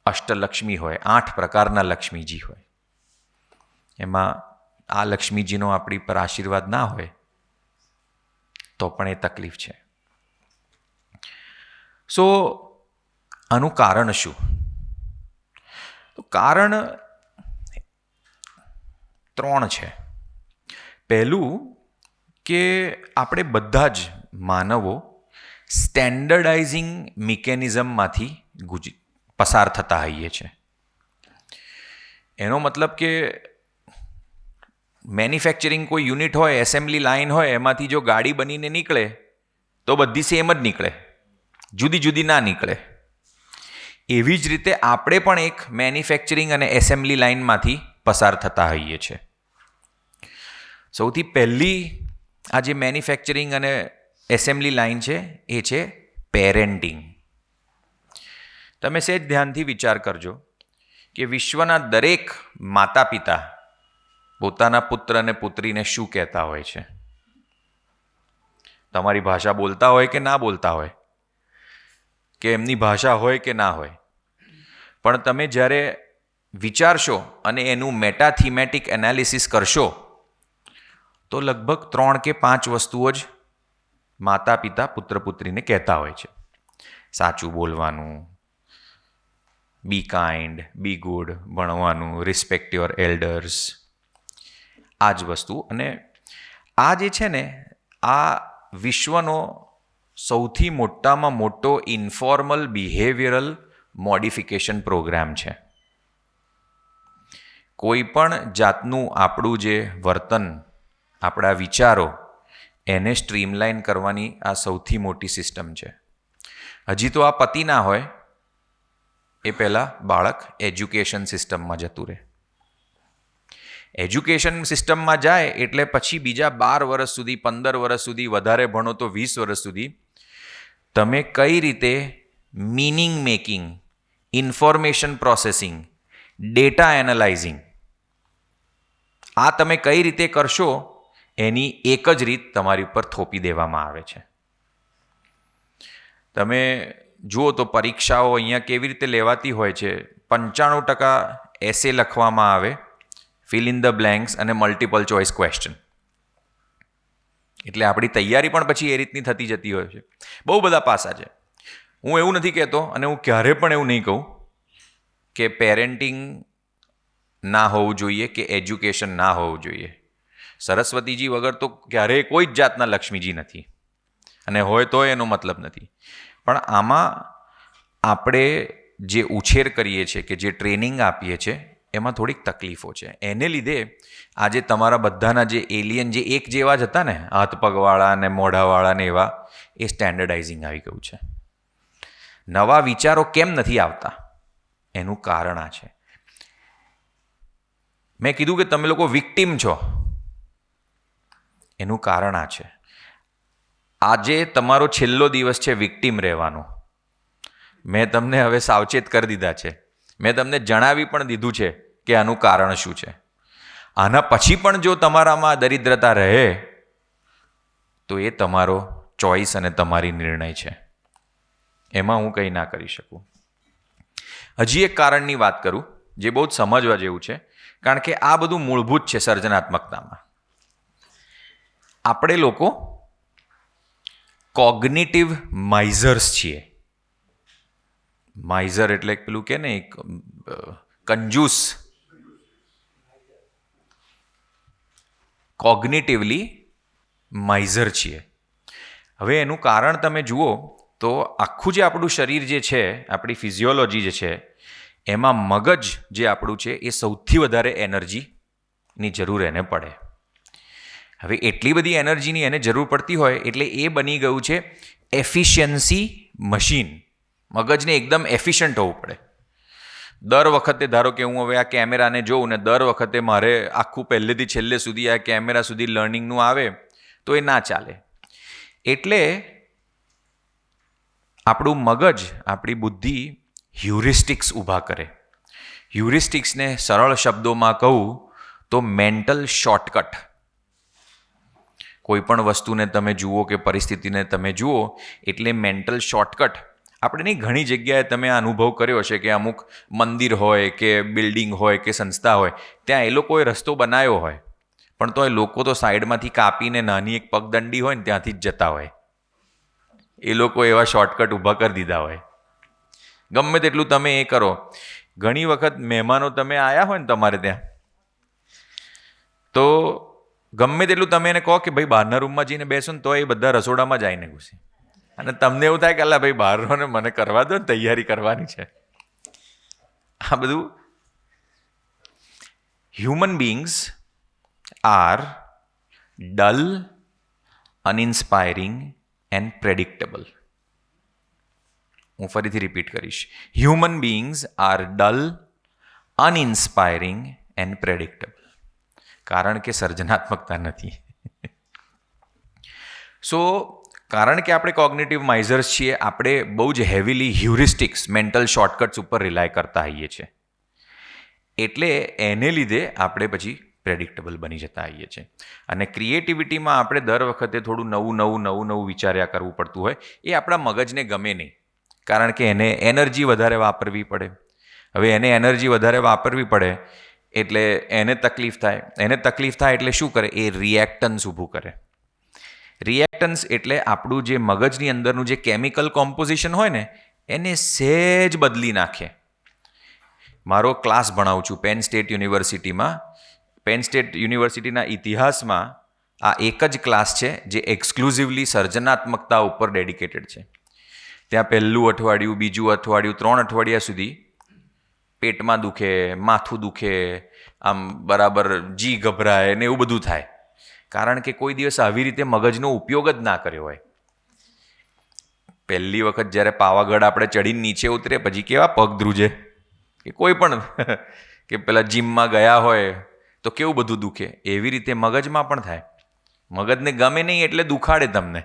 અષ્ટલક્ષ્મી હોય, 8 પ્રકારના લક્ષ્મીજી હોય, એમાં આ લક્ષ્મીજીનો આપણી પર આશીર્વાદ ના હોય તો પણ એ તકલીફ છે. સો આનું કારણ શું? તો કારણ 3 છે. પહેલું કે આપણે બધા જ માનવો સ્ટેન્ડર્ડાઇઝિંગ મિકેનિઝમમાંથી પસાર થતા હોઈએ છીએ. એનો મતલબ કે મેન્યુફેક્ચરિંગ કોઈ યુનિટ હોય, એસેમ્બલી લાઇન હોય, એમાંથી જો ગાડી બનીને નીકળે તો બધી સેમ જ નીકળે, જુદી જુદી ના નીકળે. એવી જ રીતે આપણે પણ એક મેન્યુફેક્ચરિંગ અને એસેમ્બલી લાઇનમાંથી પસાર થતા હોઈએ છીએ. સૌથી પહેલી આ જે મેન્યુફેક્ચરિંગ અને એસેમ્બલી લાઇન છે એ છે પેરેન્ટિંગ. તમે સહેજ ધ્યાનથી વિચાર કરજો કે વિશ્વના દરેક માતા પિતા પોતાના પુત્ર અને પુત્રીને શું કહેતા હોય છે? તમારી ભાષા બોલતા હોય કે ના બોલતા હોય, કે એમની ભાષા હોય કે ના હોય, પણ તમે જ્યારે વિચારશો અને એનું મેટાથીમેટિક એનાલિસિસ કરશો તો લગભગ 3 કે 5 વસ્તુઓ જ માતા પિતા પુત્ર પુત્રીને કહેતા હોય છે. સાચું બોલવાનું, બી કાઇન્ડ, બી ગુડ, ભણવાનું, રિસ્પેક્ટ યોર એલ્ડર્સ, આ જ વસ્તુ. અને આ જે છે ને, આ વિશ્વનો સૌથી મોટામાં મોટો ઇન્ફોર્મલ બિહેવિયરલ મોડિફિકેશન પ્રોગ્રામ છે. કોઈ પણ જાતનું આપણું જે વર્તન, આપણા વિચારો, એને સ્ટ્રીમલાઇન કરવાની આ સૌથી મોટી સિસ્ટમ છે. હજી તો આ પતી ના હોય એ પહેલાં બાળક એજ્યુકેશન સિસ્ટમમાં જતું રહે. એજ્યુકેશન સિસ્ટમમાં જાય એટલે પછી બીજા 12 વર્ષ સુધી, 15 વર્ષ સુધી, વધારે ભણો તો 20 વર્ષ સુધી તમે કઈ રીતે meaning making, information processing, data analysing, આ તમે કઈ રીતે કરશો એની એક જ રીત તમારી ઉપર થોપી દેવામાં આવે છે. તમે જુઓ તો પરીક્ષાઓ અહીંયા કેવી રીતે લેવાતી હોય છે, 95% એસે લખવામાં આવે, ફિલ ઇન ધ બ્લેન્ક્સ અને મલ્ટિપલ ચોઇસ ક્વેશ્ચન. એટલે આપણી તૈયારી પણ પછી એ રીતની થતી જતી હોય છે. બહુ બધા પાસા છે. હું એવું નથી કહેતો અને હું ક્યારે પણ એવું નહીં કહું કે પેરેન્ટિંગ ના હોવું જોઈએ કે એજ્યુકેશન ના હોવું જોઈએ. સરસ્વતીજી વગર તો ક્યારેય કોઈ જ જાતના લક્ષ્મીજી નથી, અને હોય તો એનો મતલબ નથી. પણ આમાં આપણે જે ઉછેર કરીએ છીએ કે જે ટ્રેનિંગ આપીએ છીએ એમાં થોડીક તકલીફો છે. એને લીધે આજે તમારા બધાના જે એલિયન જે એક જેવા જ હતા ને, હાથ પગવાળા ને મોઢાવાળા ને એવા, એ સ્ટેન્ડર્ડાઇઝિંગ આવી ગયું છે. નવા વિચારો કેમ નથી આવતા એનું કારણ આ છે. મેં કીધું કે તમે લોકો વિક્ટિમ છો, એનું કારણ આ છે. આજે તમારો છેલ્લો દિવસ છે વિક્ટિમ રહેવાનો. મેં તમને હવે સાવચેત કરી દીધા છે. મેં તમને જણાવી પણ દીધું છે કે આનું કારણ શું છે. આના પછી પણ જો તમારામાં દરિદ્રતા રહે તો એ તમારો ચોઇસ અને તમારી નિર્ણય છે, એમાં હું કંઈ ના કરી શકું. હજી એક કારણની વાત કરું જે બહુ જ સમજવા જેવું છે, કારણ કે આ બધું મૂળભૂત છે સર્જનાત્મકતામાં. આપણે લોકો કોગ્નિટિવ માઇઝર્સ છીએ. માઇઝર એટલે પેલું કે ને એક કંજૂસ. કોગ્નિટિવલી માઇઝર છીએ. હવે એનું કારણ તમે જુઓ તો આખું જે આપણું શરીર જે છે, આપણી ફિઝિયોલોજી જે છે, એમાં મગજ જે આપણું છે એ સૌથી વધારે એનર્જીની જરૂર એને પડે. હવે એટલી બધી એનર્જીની એને જરૂર પડતી હોય એટલે એ બની ગયું છે એફિશિયન્સી મશીન. મગજને એકદમ એફિશિયન્ટ હોવું પડે. દર વખતે ધારો કે હું હવે આ કેમેરાને જોઉં ને દર વખતે મારે આખું પહેલેથી છેલ્લે સુધી આ કેમેરા સુધી લર્નિંગનું આવે તો એ ના ચાલે. એટલે આપણું મગજ, આપણી બુદ્ધિ હ્યુરિસ્ટિક્સ ઊભા કરે. હ્યુરિસ્ટિક્સને સરળ શબ્દોમાં કહું તો મેન્ટલ શોર્ટકટ. કોઈ પણ વસ્તુને તમે જુઓ કે પરિસ્થિતિને તમે જુઓ એટલે મેન્ટલ શોર્ટકટ. આપણે નહીં, ઘણી જગ્યાએ તમે આ અનુભવ કર્યો હશે કે અમુક મંદિર હોય કે બિલ્ડિંગ હોય કે સંસ્થા હોય, ત્યાં એ લોકોએ રસ્તો બનાવ્યો હોય પણ તો એ લોકો તો સાઈડમાંથી કાપીને નાની એક પગદંડી હોય ને ત્યાંથી જ જતા હોય. એ લોકો એવા શોર્ટકટ ઊભા કરી દીધા હોય. ગમે તેટલું તમે એ કરો. ઘણી વખત મહેમાનો તમે આવ્યા હોય ને તમારે ત્યાં, તો ગમે તેટલું તમે એને કહો કે ભાઈ બહારના રૂમમાં જઈને બેસો ને તો એ બધા રસોડામાં જ આવીને ઘૂસે. અને તમને એવું થાય કે અલા ભાઈ બહાર રહો ને, મને કરવા દો ને, તૈયારી કરવાની છે. આ બધું human beings are dull, uninspiring and predictable. હું ફરીથી રિપીટ કરીશ. Human beings are dull, uninspiring and predictable. કારણ કે સર્જનાત્મકતા નથી. સો કારણ કે આપણે કોગ્નિટિવ માઇઝર્સ છીએ, આપણે બહુ જ હેવીલી હ્યુરિસ્ટિક્સ, મેન્ટલ શોર્ટકટ્સ ઉપર રિલાય કરતા હોઈએ છીએ. એટલે એને લીધે આપણે પછી પ્રેડિક્ટેબલ બની જતા હોઈએ છીએ. અને ક્રિએટિવિટીમાં આપણે દર વખતે થોડું નવું વિચાર્યા કરવું પડતું હોય. એ આપણા મગજને ગમે નહીં, કારણ કે એને એનર્જી વધારે વાપરવી પડે. હવે એને એનર્જી વધારે વાપરવી પડે એટલે એને તકલીફ થાય. એને તકલીફ થાય એટલે શું કરે? એ રિએક્ટન્સ ઊભું કરે. રિએક્ટન્સ એટલે આપણું જે મગજની અંદરનું જે કેમિકલ કોમ્પોઝિશન હોય ને એને સહેજ બદલી નાખે. મારો ક્લાસ ભણાવું છું પેન સ્ટેટ યુનિવર્સિટીમાં. પેન સ્ટેટ યુનિવર્સિટીના ઇતિહાસમાં આ એક જ ક્લાસ છે જે એક્સક્લુઝિવલી સર્જનાત્મકતા ઉપર ડેડિકેટેડ છે. ત્યાં પહેલું અઠવાડિયું, બીજું અઠવાડિયું, 3 અઠવાડિયા સુધી પેટમાં દુખે, માથું દુખે, આમ બરાબર જી ગભરાય ને એવું બધું થાય. કારણ કે કોઈ દિવસ આવી રીતે મગજનો ઉપયોગ જ ના કર્યો હોય. પહેલી વખત જ્યારે પાવાગઢ આપણે ચડીને નીચે ઉતરે પછી કેવા પગ ધ્રુજે, કે કોઈ પણ કે પેલા જીમમાં ગયા હોય તો કેવું બધું દુખે. એવી રીતે મગજમાં પણ થાય. મગજને ગમે નહીં એટલે દુખાડે તમને.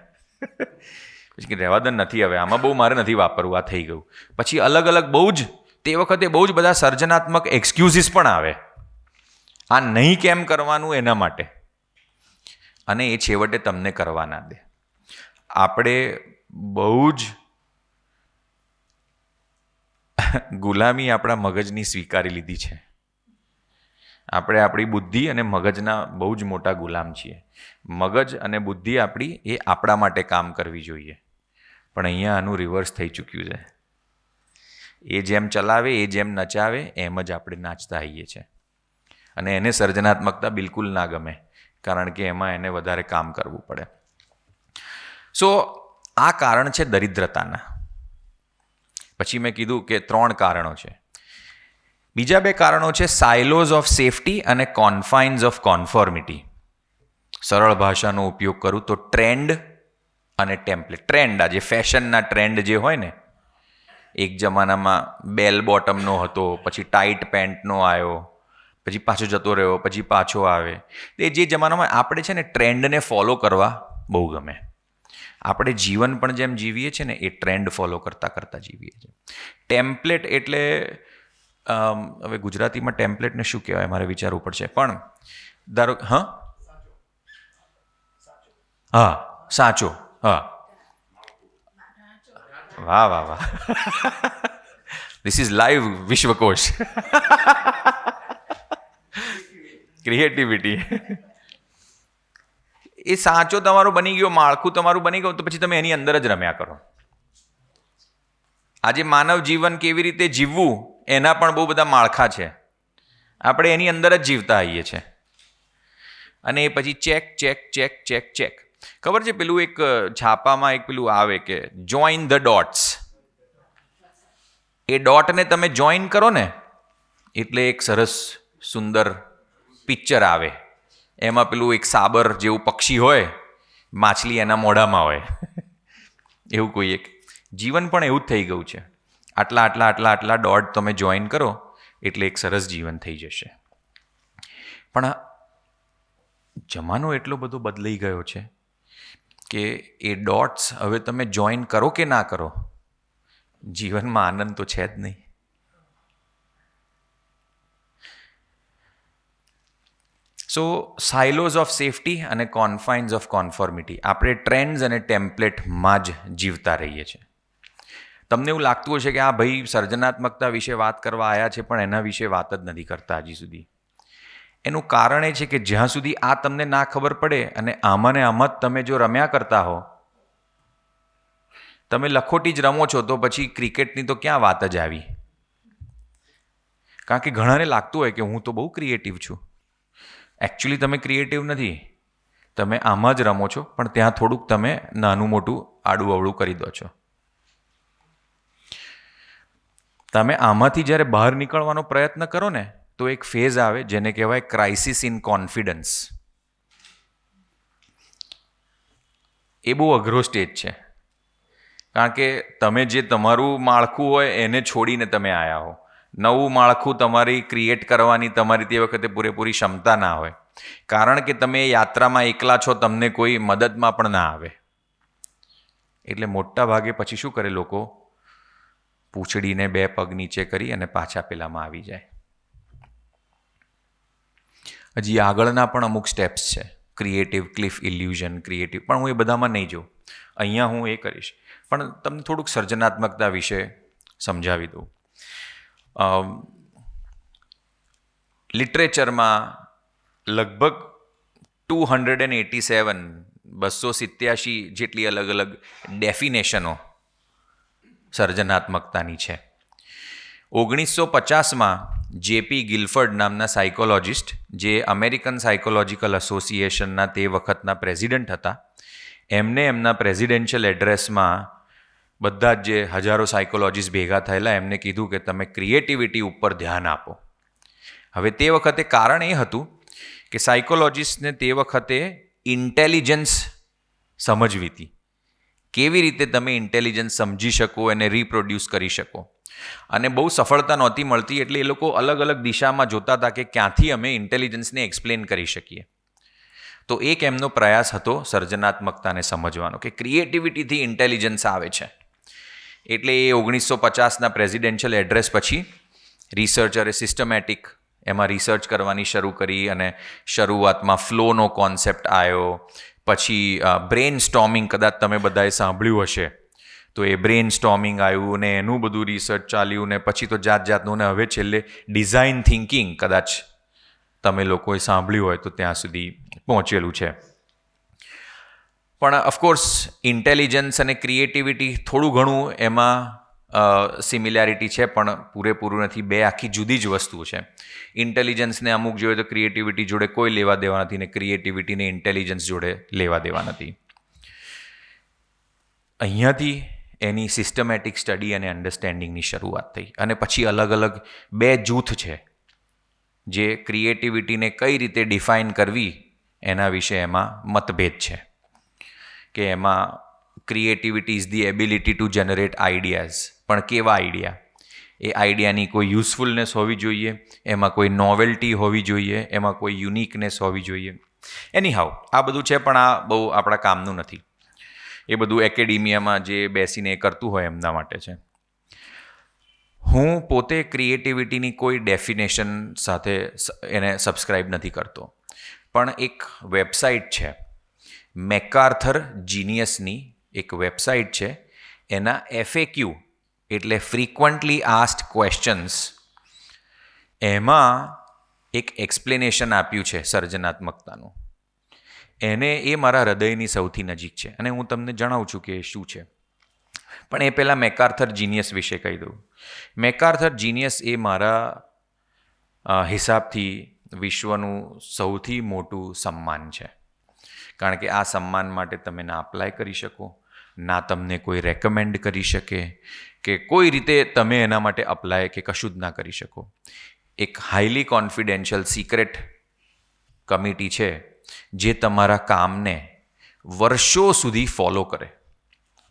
પછી કે રહેવા દે, નથી હવે આમાં બહુ મારે નથી વાપરવું, આ થઈ ગયું. પછી અલગ અલગ બહુ જ તે વખતે બહુ જ બધા સર્જનાત્મક એક્સક્યુઝિસ પણ આવે આ નહીં કેમ કરવાનું એના માટે. અને એ છેવટે તમને કરવા ના દે. આપણે બહુ જ ગુલામી આપણા મગજની સ્વીકારી લીધી છે. આપણે આપણી બુદ્ધિ અને મગજના બહુ જ મોટા ગુલામ છીએ. મગજ અને બુદ્ધિ આપણી એ આપણા માટે કામ કરવી જોઈએ, પણ અહીંયા આનું રિવર્સ થઈ ચૂક્યું છે. એ જેમ ચલાવે, એ જેમ નચાવે, એમ જ આપણે નાચતા આવીએ છીએ. અને એને સર્જનાત્મકતા બિલકુલ ના ગમે, કારણ કે એમાં એને વધારે કામ કરવું પડે. સો આ કારણ છે દરિદ્રતાના. પછી મેં કીધું કે 3 કારણો છે. બીજા 2 કારણો છે સાયલોઝ ઓફ સેફટી અને કોન્ફાઇન્સ ઓફ કોન્ફોર્મિટી. સરળ ભાષાનો ઉપયોગ કરું તો ટ્રેન્ડ અને ટેમ્પલેટ. ટ્રેન્ડ, આજે ફેશનના ટ્રેન્ડ જે હોય ને, એક જમાનામાં બેલ બોટમનો હતો, પછી ટાઈટ પેન્ટનો આવ્યો, પછી પાછો જતો રહ્યો, પછી પાછો આવે. એ જે જમાનામાં આપણે છે ને ટ્રેન્ડને ફોલો કરવા બહુ ગમે. આપણે જીવન પણ જેમ જીવીએ છીએ ને એ ટ્રેન્ડ ફોલો કરતાં જીવીએ છીએ. ટેમ્પલેટ એટલે હવે ગુજરાતીમાં ટેમ્પલેટને શું કહેવાય મારે વિચારવું પડશે, પણ ધારો સાચો. વાહ વાહ વાહ, ધીસ ઇઝ લાઈવ વિશ્વકોશ. ક્રિએટિવિટી. એ સાચો તમારો બની ગયો, માળખું તમારું બની ગયું, તો પછી તમે એની અંદર જ રમ્યા કરો. આજે માનવ જીવન કેવી રીતે જીવવું એના પણ બહુ બધા માળખા છે. આપણે એની અંદર જ જીવતા આવીએ છીએ. અને એ પછી check check check check check. ખબર છે પેલું એક છાપામાં એક પેલું આવે કે જોઈન ધ ડોટ્સ. એ ડોટને તમે જોઈન કરો ને એટલે એક સરસ સુંદર પિક્ચર આવે. એમાં પેલું એક સાબર જેવું પક્ષી હોય, માછલી એના મોઢામાં હોય. એવું કોઈ એક જીવન પણ એવું જ થઈ ગયું છે. આટલા આટલા આટલા આટલા ડોટ તમે જોઈન કરો એટલે એક સરસ જીવન થઈ જશે. પણ જમાનો એટલો બધો બદલાઈ ગયો છે કે એ ડોટ્સ હવે તમે જોઈન કરો કે ના કરો, જીવનમાં આનંદ તો છે જ નહીં. સો સાયલોઝ ઓફ સેફટી અને કોન્ફાઇન્સ ઓફ કોન્ફોર્મિટી. આપણે ટ્રેન્ડ્સ અને ટેમ્પલેટમાં જ જીવતા રહીએ છીએ. તમને એવું લાગતું હશે કે આ ભાઈ સર્જનાત્મકતા વિશે વાત કરવા આવ્યા છે, પણ એના વિશે વાત જ નથી કરતા હજી સુધી. એનું કારણ એ છે કે જ્યાં સુધી આ તમને ના ખબર પડે અને આમાં ને આમાં જ તમે જો રમ્યા કરતા હો, તમે લખોટી જ રમો છો, તો પછી ક્રિકેટની તો ક્યાં વાત જ આવી. કારણ કે ઘણાને લાગતું હોય કે હું તો બહુ ક્રિએટિવ છું. એકચ્યુઅલી તમે ક્રિએટિવ નથી, તમે આમાં જ રમો છો, પણ ત્યાં થોડુંક તમે નાનું મોટું આડું અવળું કરી દો છો. તમે આમાંથી જ્યારે બહાર નીકળવાનો પ્રયત્ન કરો ને તો એક ફેઝ આવે જેને કહેવાય ક્રાઇસિસ ઇન કોન્ફિડન્સ. એ બહુ અઘરો સ્ટેજ છે, કારણ કે તમે જે તમારું માળખું હોય એને છોડીને તમે આવ્યા હો. નવું માળખું તમારી ક્રિએટ કરવાની તમારી તે વખતે પૂરેપૂરી ક્ષમતા ના હોય, કારણ કે તમે યાત્રામાં એકલા છો, તમને કોઈ મદદમાં પણ ના આવે. એટલે મોટા ભાગે પછી શું કરે લોકો, પૂંછડીને 2 પગ નીચે કરી અને પાછા પેલામાં આવી જાય. હજી આગળના પણ અમુક સ્ટેપ્સ છે, ક્રિએટિવ ક્લિફ ઇલ્યુઝન, ક્રિએટિવ, પણ હું એ બધામાં નહીં જોઉં. અહીંયા હું એ કરીશ, પણ તમને થોડુંક સર્જનાત્મકતા વિશે સમજાવી દઉં. લિટરેચરમાં લગભગ 287 જેટલી અલગ અલગ ડેફિનેશનો સર્જનાત્મકતાની છે. 1950માં જેપી ગિલફર્ડ નામના સાયકોલોજિસ્ટ, જે અમેરિકન સાયકોલોજીકલ એસોસિએશનના તે વખતના પ્રેસિડેન્ટ હતા, એમને એમના પ્રેસિડેન્શિયલ એડ્રેસમાં બધા જ જે હજારો સાયકોલોજીસ્ટ ભેગા થયેલા એમને કીધું કે તમે ક્રિએટિવિટી ઉપર ધ્યાન આપો. હવે તે વખતે કારણ એ હતું કે સાયકોલોજીસ્ટને તે વખતે ઇન્ટેલિજન્સ સમજવી હતી. કેવી રીતે તમે ઇન્ટેલિજન્સ સમજી શકો અને રિપ્રોડ્યુસ કરી શકો, અને બહુ સફળતા નહોતી મળતી. એટલે એ લોકો અલગ અલગ દિશામાં જોતા હતા કે ક્યાંથી અમે ઇન્ટેલિજન્સને એક્સપ્લેન કરી શકીએ. તો એક એમનો પ્રયાસ હતો સર્જનાત્મકતાને સમજવાનો, કે ક્રિએટિવિટીથી ઇન્ટેલિજન્સ આવે છે. એટલે એ 1950ના પ્રેસિડેન્શિયલ એડ્રેસ પછી રિસર્ચરે સિસ્ટમેટિક એમાં રિસર્ચ કરવાની શરૂ કરી, અને શરૂઆતમાં ફ્લોનો કોન્સેપ્ટ આવ્યો. પછી બ્રેન સ્ટોર્મિંગ કદાચ તમે બધાએ સાંભળ્યું હશે, તો એ બ્રેઇન સ્ટોમિંગ આવ્યું ને એનું બધું રિસર્ચ ચાલ્યું ને પછી તો જાતનું ને હવે છેલ્લે ડિઝાઇન થિંકિંગ કદાચ તમે લોકોએ સાંભળ્યું હોય તો ત્યાં સુધી પહોંચેલું છે. પણ ઓફકોર્સ ઇન્ટેલિજન્સ અને ક્રિએટિવિટી થોડું ઘણું એમાં સિમિલારિટી છે, પણ પૂરેપૂરું નથી. બે આખી જુદી જ વસ્તુ છે. ઇન્ટેલિજન્સને અમુક જોઈએ તો ક્રિએટિવિટી જોડે કોઈ લેવા દેવા નથી ને ક્રિએટિવિટીને ઇન્ટેલિજન્સ જોડે લેવા દેવા નથી. અહીંયાથી એની સિસ્ટમેટિક સ્ટડી અને અન્ડરસ્ટેન્ડિંગની શરૂઆત થઈ અને પછી અલગ અલગ બે જૂથ છે જે ક્રિએટિવિટીને કઈ રીતે ડિફાઇન કરવી એના વિશે એમાં મતભેદ છે. કે એમાં creativity is the ability to generate ideas, પણ કેવા આઈડિયા? એ આઈડિયાની કોઈ યુઝફુલનેસ હોવી જોઈએ, એમાં કોઈ નોવેલ્ટી હોવી જોઈએ, એમાં કોઈ યુનિકનેસ હોવી જોઈએ. એની હાઉ આ બધું છે, પણ આ બહુ આપણા કામનું નથી. એ બધું એકેડેમિયામાં જે બેસીને કરતું હોય એમના માટે છે. હું પોતે ક્રિએટિવિટીની કોઈ ડેફિનેશન સાથે એને સબસ્ક્રાઇબ નથી કરતો, પણ એક વેબસાઇટ છે મેકાર્થર જીનિયસની એક વેબસાઇટ છે. એના FAQ એટલે ફ્રીક્વન્ટલી આસ્ડ ક્વેશ્ચન્સ, એમાં એક એક્સપ્લેનેશન આપ્યું છે સર્જનાત્મકતાનું. એને એ મારા હૃદયની સૌથી નજીક છે અને હું તમને જણાવું છું કે એ શું છે. પણ એ પહેલાં મેકાર્થર જીનિયસ વિશે કહી દઉં. મેકાર્થર જીનિયસ એ મારા હિસાબથી વિશ્વનું સૌથી મોટું સન્માન છે. કારણ કે આ સન્માન માટે તમે ના અપ્લાય કરી શકો, ના તમને કોઈ રેકમેન્ડ કરી શકે, કે કોઈ રીતે તમે એના માટે અપ્લાય કે કશું જ ના કરી શકો. એક હાઈલી કોન્ફિડેન્શિયલ સિક્રેટ કમિટી છે જે તમારા કામને વર્ષો સુધી ફોલો કરે,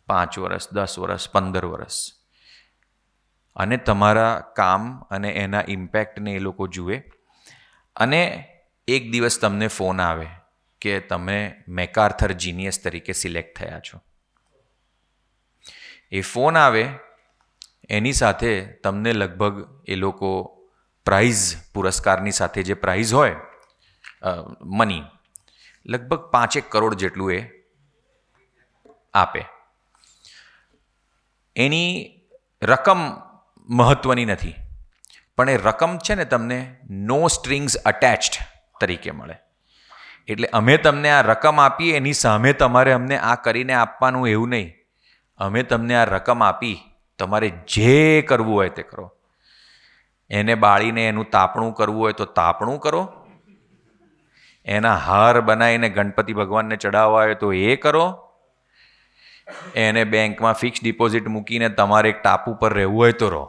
5 વર્ષ, 10 વર્ષ, 15 વર્ષ, અને તમારા કામ અને એના ઇમ્પેક્ટને એ લોકો જુએ. અને એક દિવસ તમને ફોન આવે કે તમે મેકાર્થર જીનિયસ તરીકે સિલેક્ટ થયા છો. એ ફોન આવે એની સાથે તમને લગભગ એ લોકો પ્રાઇઝ, પુરસ્કારની સાથે જે પ્રાઇઝ હોય મની, લગભગ 5 કરોડ જેટલું એ આપે. એની રકમ મહત્ત્વની નથી, પણ એ રકમ છે ને તમને નો સ્ટ્રિંગ્સ અટેચ્ડ તરીકે મળે. એટલે અમે તમને આ રકમ આપીએ, એની સામે તમારે અમને આ કરીને આપવાનું એવું નહીં. અમે તમને આ રકમ આપી, તમારે જે કરવું હોય તે કરો. એને બાળીને એનું તાપણું કરવું હોય તો તાપણું કરો, એના હાર બનાવીને ગણપતિ ભગવાનને ચડાવવા હોય તો એ કરો, એને બેંકમાં ફિક્સ ડિપોઝિટ મૂકીને તમારે એક ટાપુ પર રહેવું હોય તો રહો.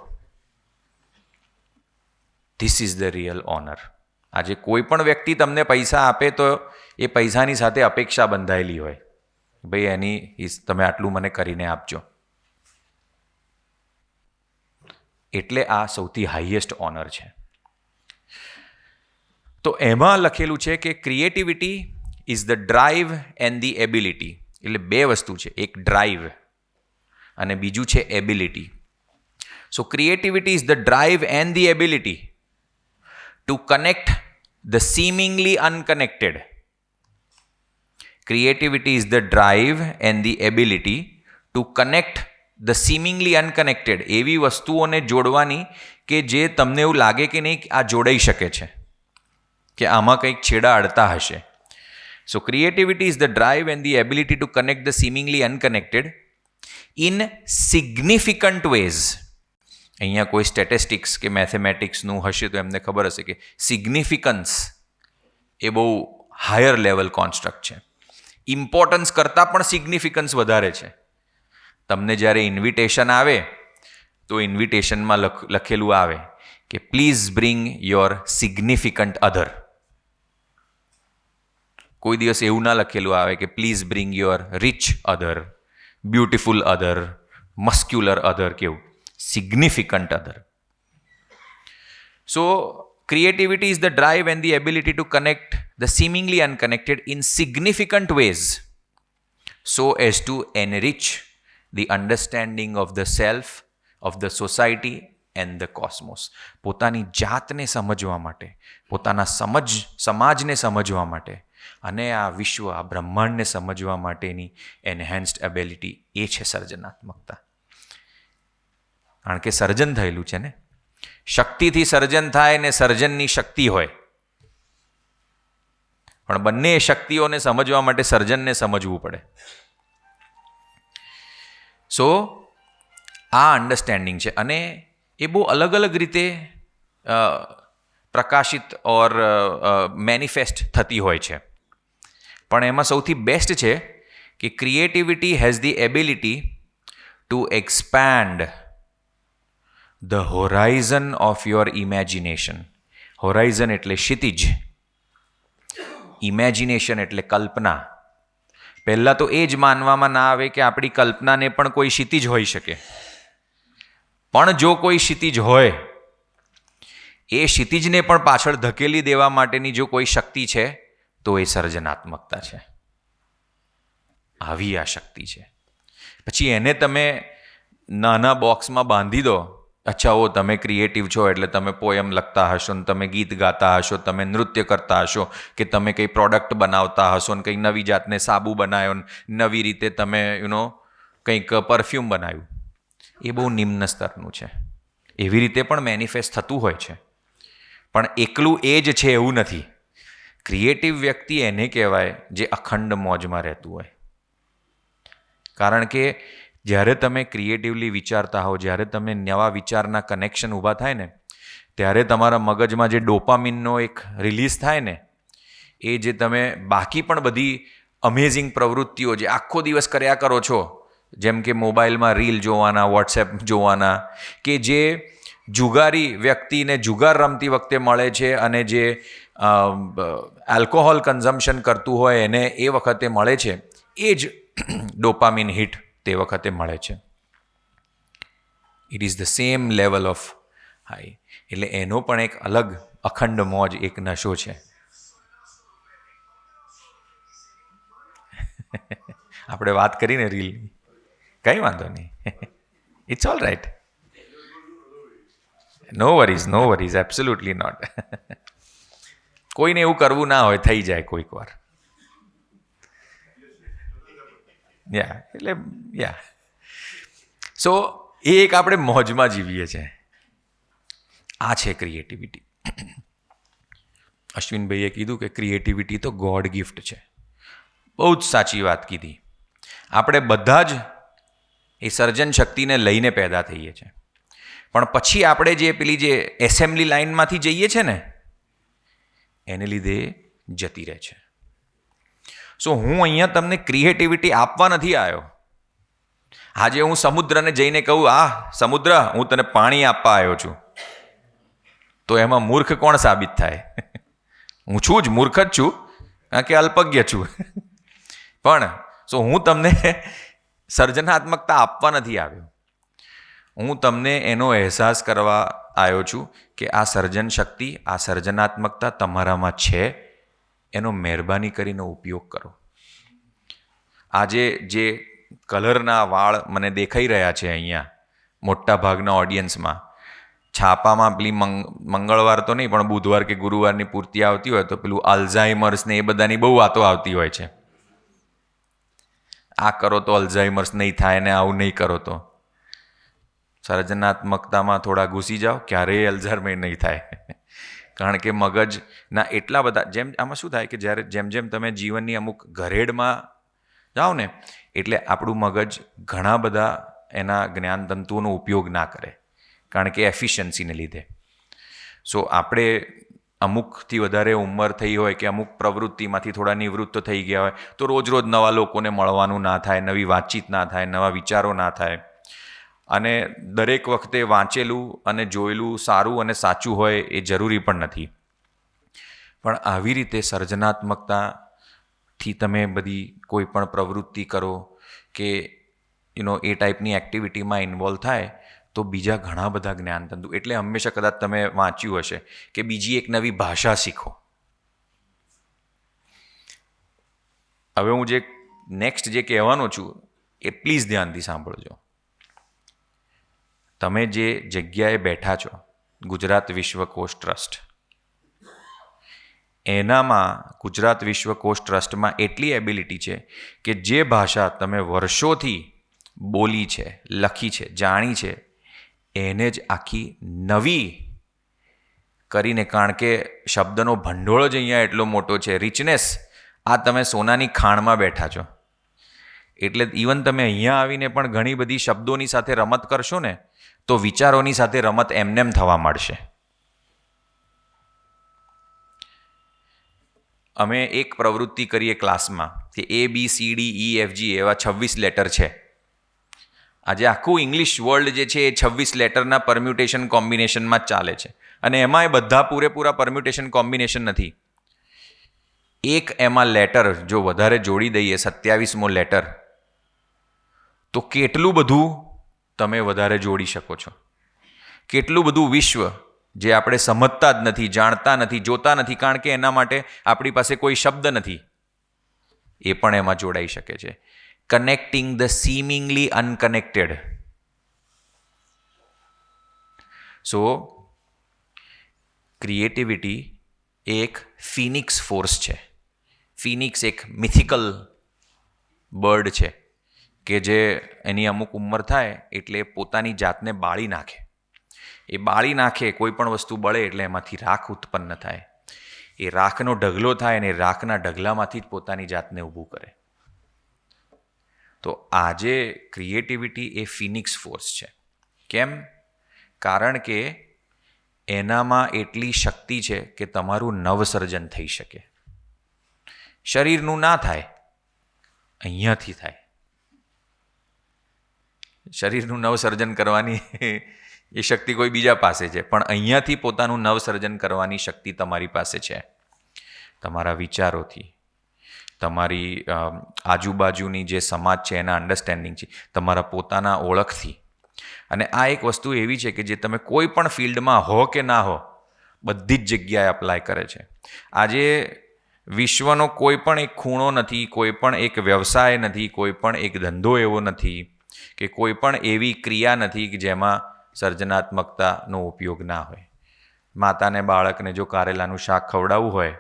This is the real honour. આજે કોઈ પણ વ્યક્તિ તમને પૈસા આપે તો એ પૈસાની સાથે અપેક્ષા બંધાયેલી હોય, ભાઈ એની તમે આટલું મને કરીને આપજો. એટલે આ સૌથી હાઈએસ્ટ ઓનર છે. તો એમાં લખેલું છે કે creativity is the drive and the ability. એટલે બે વસ્તુ છે, એક ડ્રાઈવ અને બીજું છે ability. So creativity is the drive and the ability to connect the seemingly unconnected. Creativity is the drive and the ability to connect the seemingly unconnected. એવી વસ્તુઓને જોડવાની કે જે તમને એવું લાગે કે નહીં આ જોડાઈ શકે છે, કે આમાં કંઈક છેડા અડતા હશે. So creativity is the drive and the ability to connect the seemingly unconnected in significant ways. અહીંયા કોઈ સ્ટેટિસ્ટિક્સ કે મેથેમેટિક્સનું હશે તો એમને ખબર હશે કે સિગ્નિફિકન્સ એ બહુ હાયર લેવલ કોન્સ્ટ્રક્ટ છે. ઇમ્પોર્ટન્સ કરતાં પણ સિગ્નિફિકન્સ વધારે છે. તમને જ્યારે ઇન્વિટેશન આવે તો ઇન્વિટેશનમાં લખેલું આવે કે please bring your significant other. કોઈ દિવસ એવું ના લખેલું આવે કે please bring your rich other, beautiful other, muscular other, કેવું significant other. So creativity is the drive and the ability to connect the seemingly unconnected in significant ways so as to enrich the understanding of the self, of the society and the cosmos. પોતાની જાતને સમજવા માટે, પોતાના સમાજને સમજવા માટે, અને આ વિશ્વ, આ બ્રહ્માંડને સમજવા માટેની એન્હેન્સ્ડ એબિલિટી, એ છે સર્જનાત્મકતા. કારણ કે સર્જન થયેલું છે ને, શક્તિથી સર્જન થાય ને સર્જનની શક્તિ હોય, પણ બંને શક્તિઓને સમજવા માટે સર્જનને સમજવું પડે. સો આ અન્ડરસ્ટેન્ડિંગ છે, અને એ બહુ અલગ અલગ રીતે પ્રકાશિત ઓર મેનિફેસ્ટ થતી હોય છે. પણ એમાં સૌથી બેસ્ટ છે કે creativity has the ability two expand the Horizon of your imagination. Horizon એટલે ક્ષિતિજ, ઇમેજિનેશન એટલે કલ્પના. પહેલાં તો એ જ માનવામાં ના આવે કે આપણી કલ્પનાને પણ કોઈ ક્ષિતિજ હોઈ શકે. પણ જો કોઈ ક્ષિતિજ હોય, એ ક્ષિતિજને પણ પાછળ ધકેલી દેવા માટેની જો કોઈ શક્તિ છે તો એ સર્જનાત્મકતા છે. આવી આ શક્તિ છે. પછી એને તમે નાના બોક્સમાં બાંધી દો. અચ્છા, ઓ તમે ક્રિએટિવ છો એટલે તમે પોયમ લખતા હશો ને તમે ગીત ગાતા હશો, તમે નૃત્ય કરતા હશો, કે તમે કંઈ પ્રોડક્ટ બનાવતા હશો ને કંઈ નવી જાતને સાબુ બનાવ્યો ને નવી રીતે તમે કંઈક પરફ્યુમ બનાવ્યું. એ બહુ નિમ્ન સ્તરનું છે. એવી રીતે પણ મેનિફેસ્ટ થતું હોય છે, પણ એકલું એ જ છે એવું નથી. ક્રિએટિવ વ્યક્તિ એને કહેવાય જે અખંડ મોજમાં રહેતું હોય. કારણ કે જ્યારે તમે ક્રિએટિવલી વિચારતા હો, જ્યારે તમે નવા વિચારના કનેક્શન ઊભા થાય ને, ત્યારે તમારા મગજમાં જે ડોપામિનનો એક રિલીઝ થાય ને, એ જે તમે બાકી પણ બધી અમેઝિંગ પ્રવૃત્તિઓ જે આખો દિવસ કર્યા કરો છો, જેમ કે મોબાઈલમાં રીલ જોવાના, વોટ્સએપ જોવાના, કે જે જુગારી વ્યક્તિને જુગાર રમતી વખતે મળે છે અને જે આલ્કોહોલ કન્ઝમ્પશન કરતું હોય એને એ વખતે મળે છે, એ જ ડોપામિન હિટ તે વખતે મળે છે. It is the same level of high. એટલે એનો પણ એક અલગ અખંડ મોજ, એક નશો છે. આપણે વાત કરીને રીલની, કંઈ વાંધો નહીં, it's all right. No worries, absolutely not. કોઈને એવું કરવું ના હોય, થઈ જાય કોઈક વાર. સો એ એક આપણે મોજમાં જીવીએ છીએ. આ છે ક્રિએટિવિટી. અશ્વિનભાઈએ કીધું કે ક્રિએટિવિટી તો ગોડ ગિફ્ટ છે. બહુ જ સાચી વાત કીધી. આપણે બધા જ એ સર્જન શક્તિને લઈને પેદા થઈએ છીએ, પણ પછી આપણે જે પેલી જે એસેમ્બલી લાઇનમાંથી જઈએ છીએ ને, એને લીધે જતી રહે છે. સો હું અહીંયા તમને ક્રિએટિવિટી આપવા નથી આવ્યો. આજે હું સમુદ્રને જઈને કહું, સમુદ્ર, હું તને પાણી આપવા આવ્યો છું, તો એમાં મૂર્ખ કોણ સાબિત થાય? હું છું જ, મૂર્ખ જ છું, કારણ કે અલ્પજ્ઞ છું. પણ હું તમને સર્જનાત્મકતા આપવા નથી આવ્યો. હું તમને એનો અહેસાસ કરવા આવ્યો છું કે આ સર્જન શક્તિ, આ સર્જનાત્મકતા તમારામાં છે, એનો મહેરબાની કરીને ઉપયોગ કરો. આજે જે કલરના વાળ મને દેખાઈ રહ્યા છે અહીંયા મોટા ભાગના ઓડિયન્સમાં, છાપામાં પેલી મંગળવાર તો નહીં પણ બુધવાર કે ગુરુવારની પૂર્તિ આવતી હોય તો પેલું અલ્ઝાઇમર્સ ને એ બધાની બહુ વાતો આવતી હોય છે. આ કરો તો અલ્ઝાઇમર્સ નહીં થાય ને આવું નહીં કરો તો. સર્જનાત્મકતામાં થોડા ઘૂસી જાઓ, ક્યારેય અલ્ઝાઇમર નહીં થાય. કારણ કે મગજના એટલા બધા, જેમ આમાં શું થાય કે જ્યારે જેમ જેમ તમે જીવનની અમુક ઘરેડમાં જાઓ ને, એટલે આપણું મગજ ઘણા બધા એના જ્ઞાનતંતુઓનો ઉપયોગ ના કરે, કારણ કે એફિશિયન્સીને લીધે. સો આપણે અમુકથી વધારે ઉંમર થઈ હોય કે અમુક પ્રવૃત્તિમાંથી થોડા નિવૃત્ત થઈ ગયા હોય તો રોજ રોજ નવા લોકોને મળવાનું ના થાય, નવી વાતચીત ના થાય, નવા વિચારો ના થાય. અને દરેક વખતે વાંચેલું અને જોયેલું સારું અને સાચું હોય એ જરૂરી પણ નથી. પણ આવી રીતે સર્જનાત્મકતાથી તમે બધી કોઈ પણ પ્રવૃત્તિ કરો કે એ ટાઈપની એક્ટિવિટીમાં ઇન્વોલ્વ થાય તો બીજા ઘણા બધા જ્ઞાનતંતુ, એટલે હંમેશા કદાચ તમે વાંચ્યું હશે કે બીજી એક નવી ભાષા શીખો. હવે હું જે નેક્સ્ટ જે કહેવાનો છું એ પ્લીઝ ધ્યાનથી સાંભળજો. તમે જે જગ્યાએ બેઠા છો, ગુજરાત વિશ્વકોશ ટ્રસ્ટ, એનામાં ગુજરાત વિશ્વકોશ ટ્રસ્ટમાં એટલી એબિલિટી છે કે જે ભાષા તમે વર્ષોથી બોલી છે, લખી છે, જાણી છે, એને જ આખી નવી કરીને, કારણ કે શબ્દનો ભંડોળ જ અહીંયા એટલો મોટો છે, રિચનેસ. આ તમે સોનાની ખાણમાં બેઠા છો. એટલે ઇવન તમે અહીંયા આવીને પણ ઘણી બધી શબ્દોની સાથે રમત કરશો ને તો વિચારોની સાથે રમત એમનેમ થવા માંડશે. અમે એક પ્રવૃત્તિ કરીએ ક્લાસમાં કે ABCDEFG એવા 26 લેટર છે. આજે આખું ઇંગ્લિશ વર્લ્ડ જે છે એ 26 લેટરના પરમ્યુટેશન કોમ્બિનેશનમાં જ ચાલે છે. અને એમાં એ બધા પૂરેપૂરા પરમ્યુટેશન કોમ્બિનેશન નથી. એક એમાં લેટર જો વધારે જોડી દઈએ, 27મો લેટર, તો કેટલું બધું તમે વધારે જોડી શકો છો. કેટલું બધું વિશ્વ જે આપણે સમજતા જ નથી, જાણતા નથી, જોતા નથી, કારણ કે એના માટે આપણી પાસે કોઈ શબ્દ નથી, એ પણ એમાં જોડાઈ શકે છે. Connecting the seemingly unconnected. So creativity એક ફિનિક્સ ફોર્સ છે. ફિનિક્સ એક મિથિકલ બર્ડ છે કે જે એની અમુક ઉંમર થાય એટલે પોતાની જાતને બાળી નાખે. એ બાળી નાખે, કોઈ પણ વસ્તુ બળે એટલે એમાંથી રાખ ઉત્પન્ન થાય. એ રાખનો ઢગલો થાય અને રાખના ઢગલામાંથી જ પોતાની જાતને ઊભું કરે. તો આજે ક્રિએટિવિટી એ ફિનિક્સ ફોર્સ છે. કેમ? કારણ કે એનામાં એટલી શક્તિ છે કે તમારું નવસર્જન થઈ શકે. શરીરનું ના થાય, અહીંયાથી થાય. શરીરનું નવસર્જન કરવાની એ શક્તિ કોઈ બીજા પાસે છે, પણ અહીંયાથી પોતાનું નવસર્જન કરવાની શક્તિ તમારી પાસે છે. તમારા વિચારોથી, તમારી આજુબાજુની જે સમાજ છે એના અન્ડરસ્ટેન્ડિંગથી, તમારા પોતાના ઓળખથી. અને આ એક વસ્તુ એવી છે કે જે તમે કોઈ પણ ફિલ્ડમાં હો કે ના હો, બધી જ જગ્યાએ અપ્લાય કરે છે. આજે વિશ્વનો કોઈ પણ એક ખૂણો નથી, કોઈ પણ એક વ્યવસાય નથી, કોઈ પણ એક ધંધો એવો નથી કે કોઈ પણ એવી ક્રિયા નથી કે જેમાં સર્જનાત્મકતાનો ઉપયોગ ના હોય. માતાને બાળકને જો કારેલાનું શાક ખવડાવવું હોય,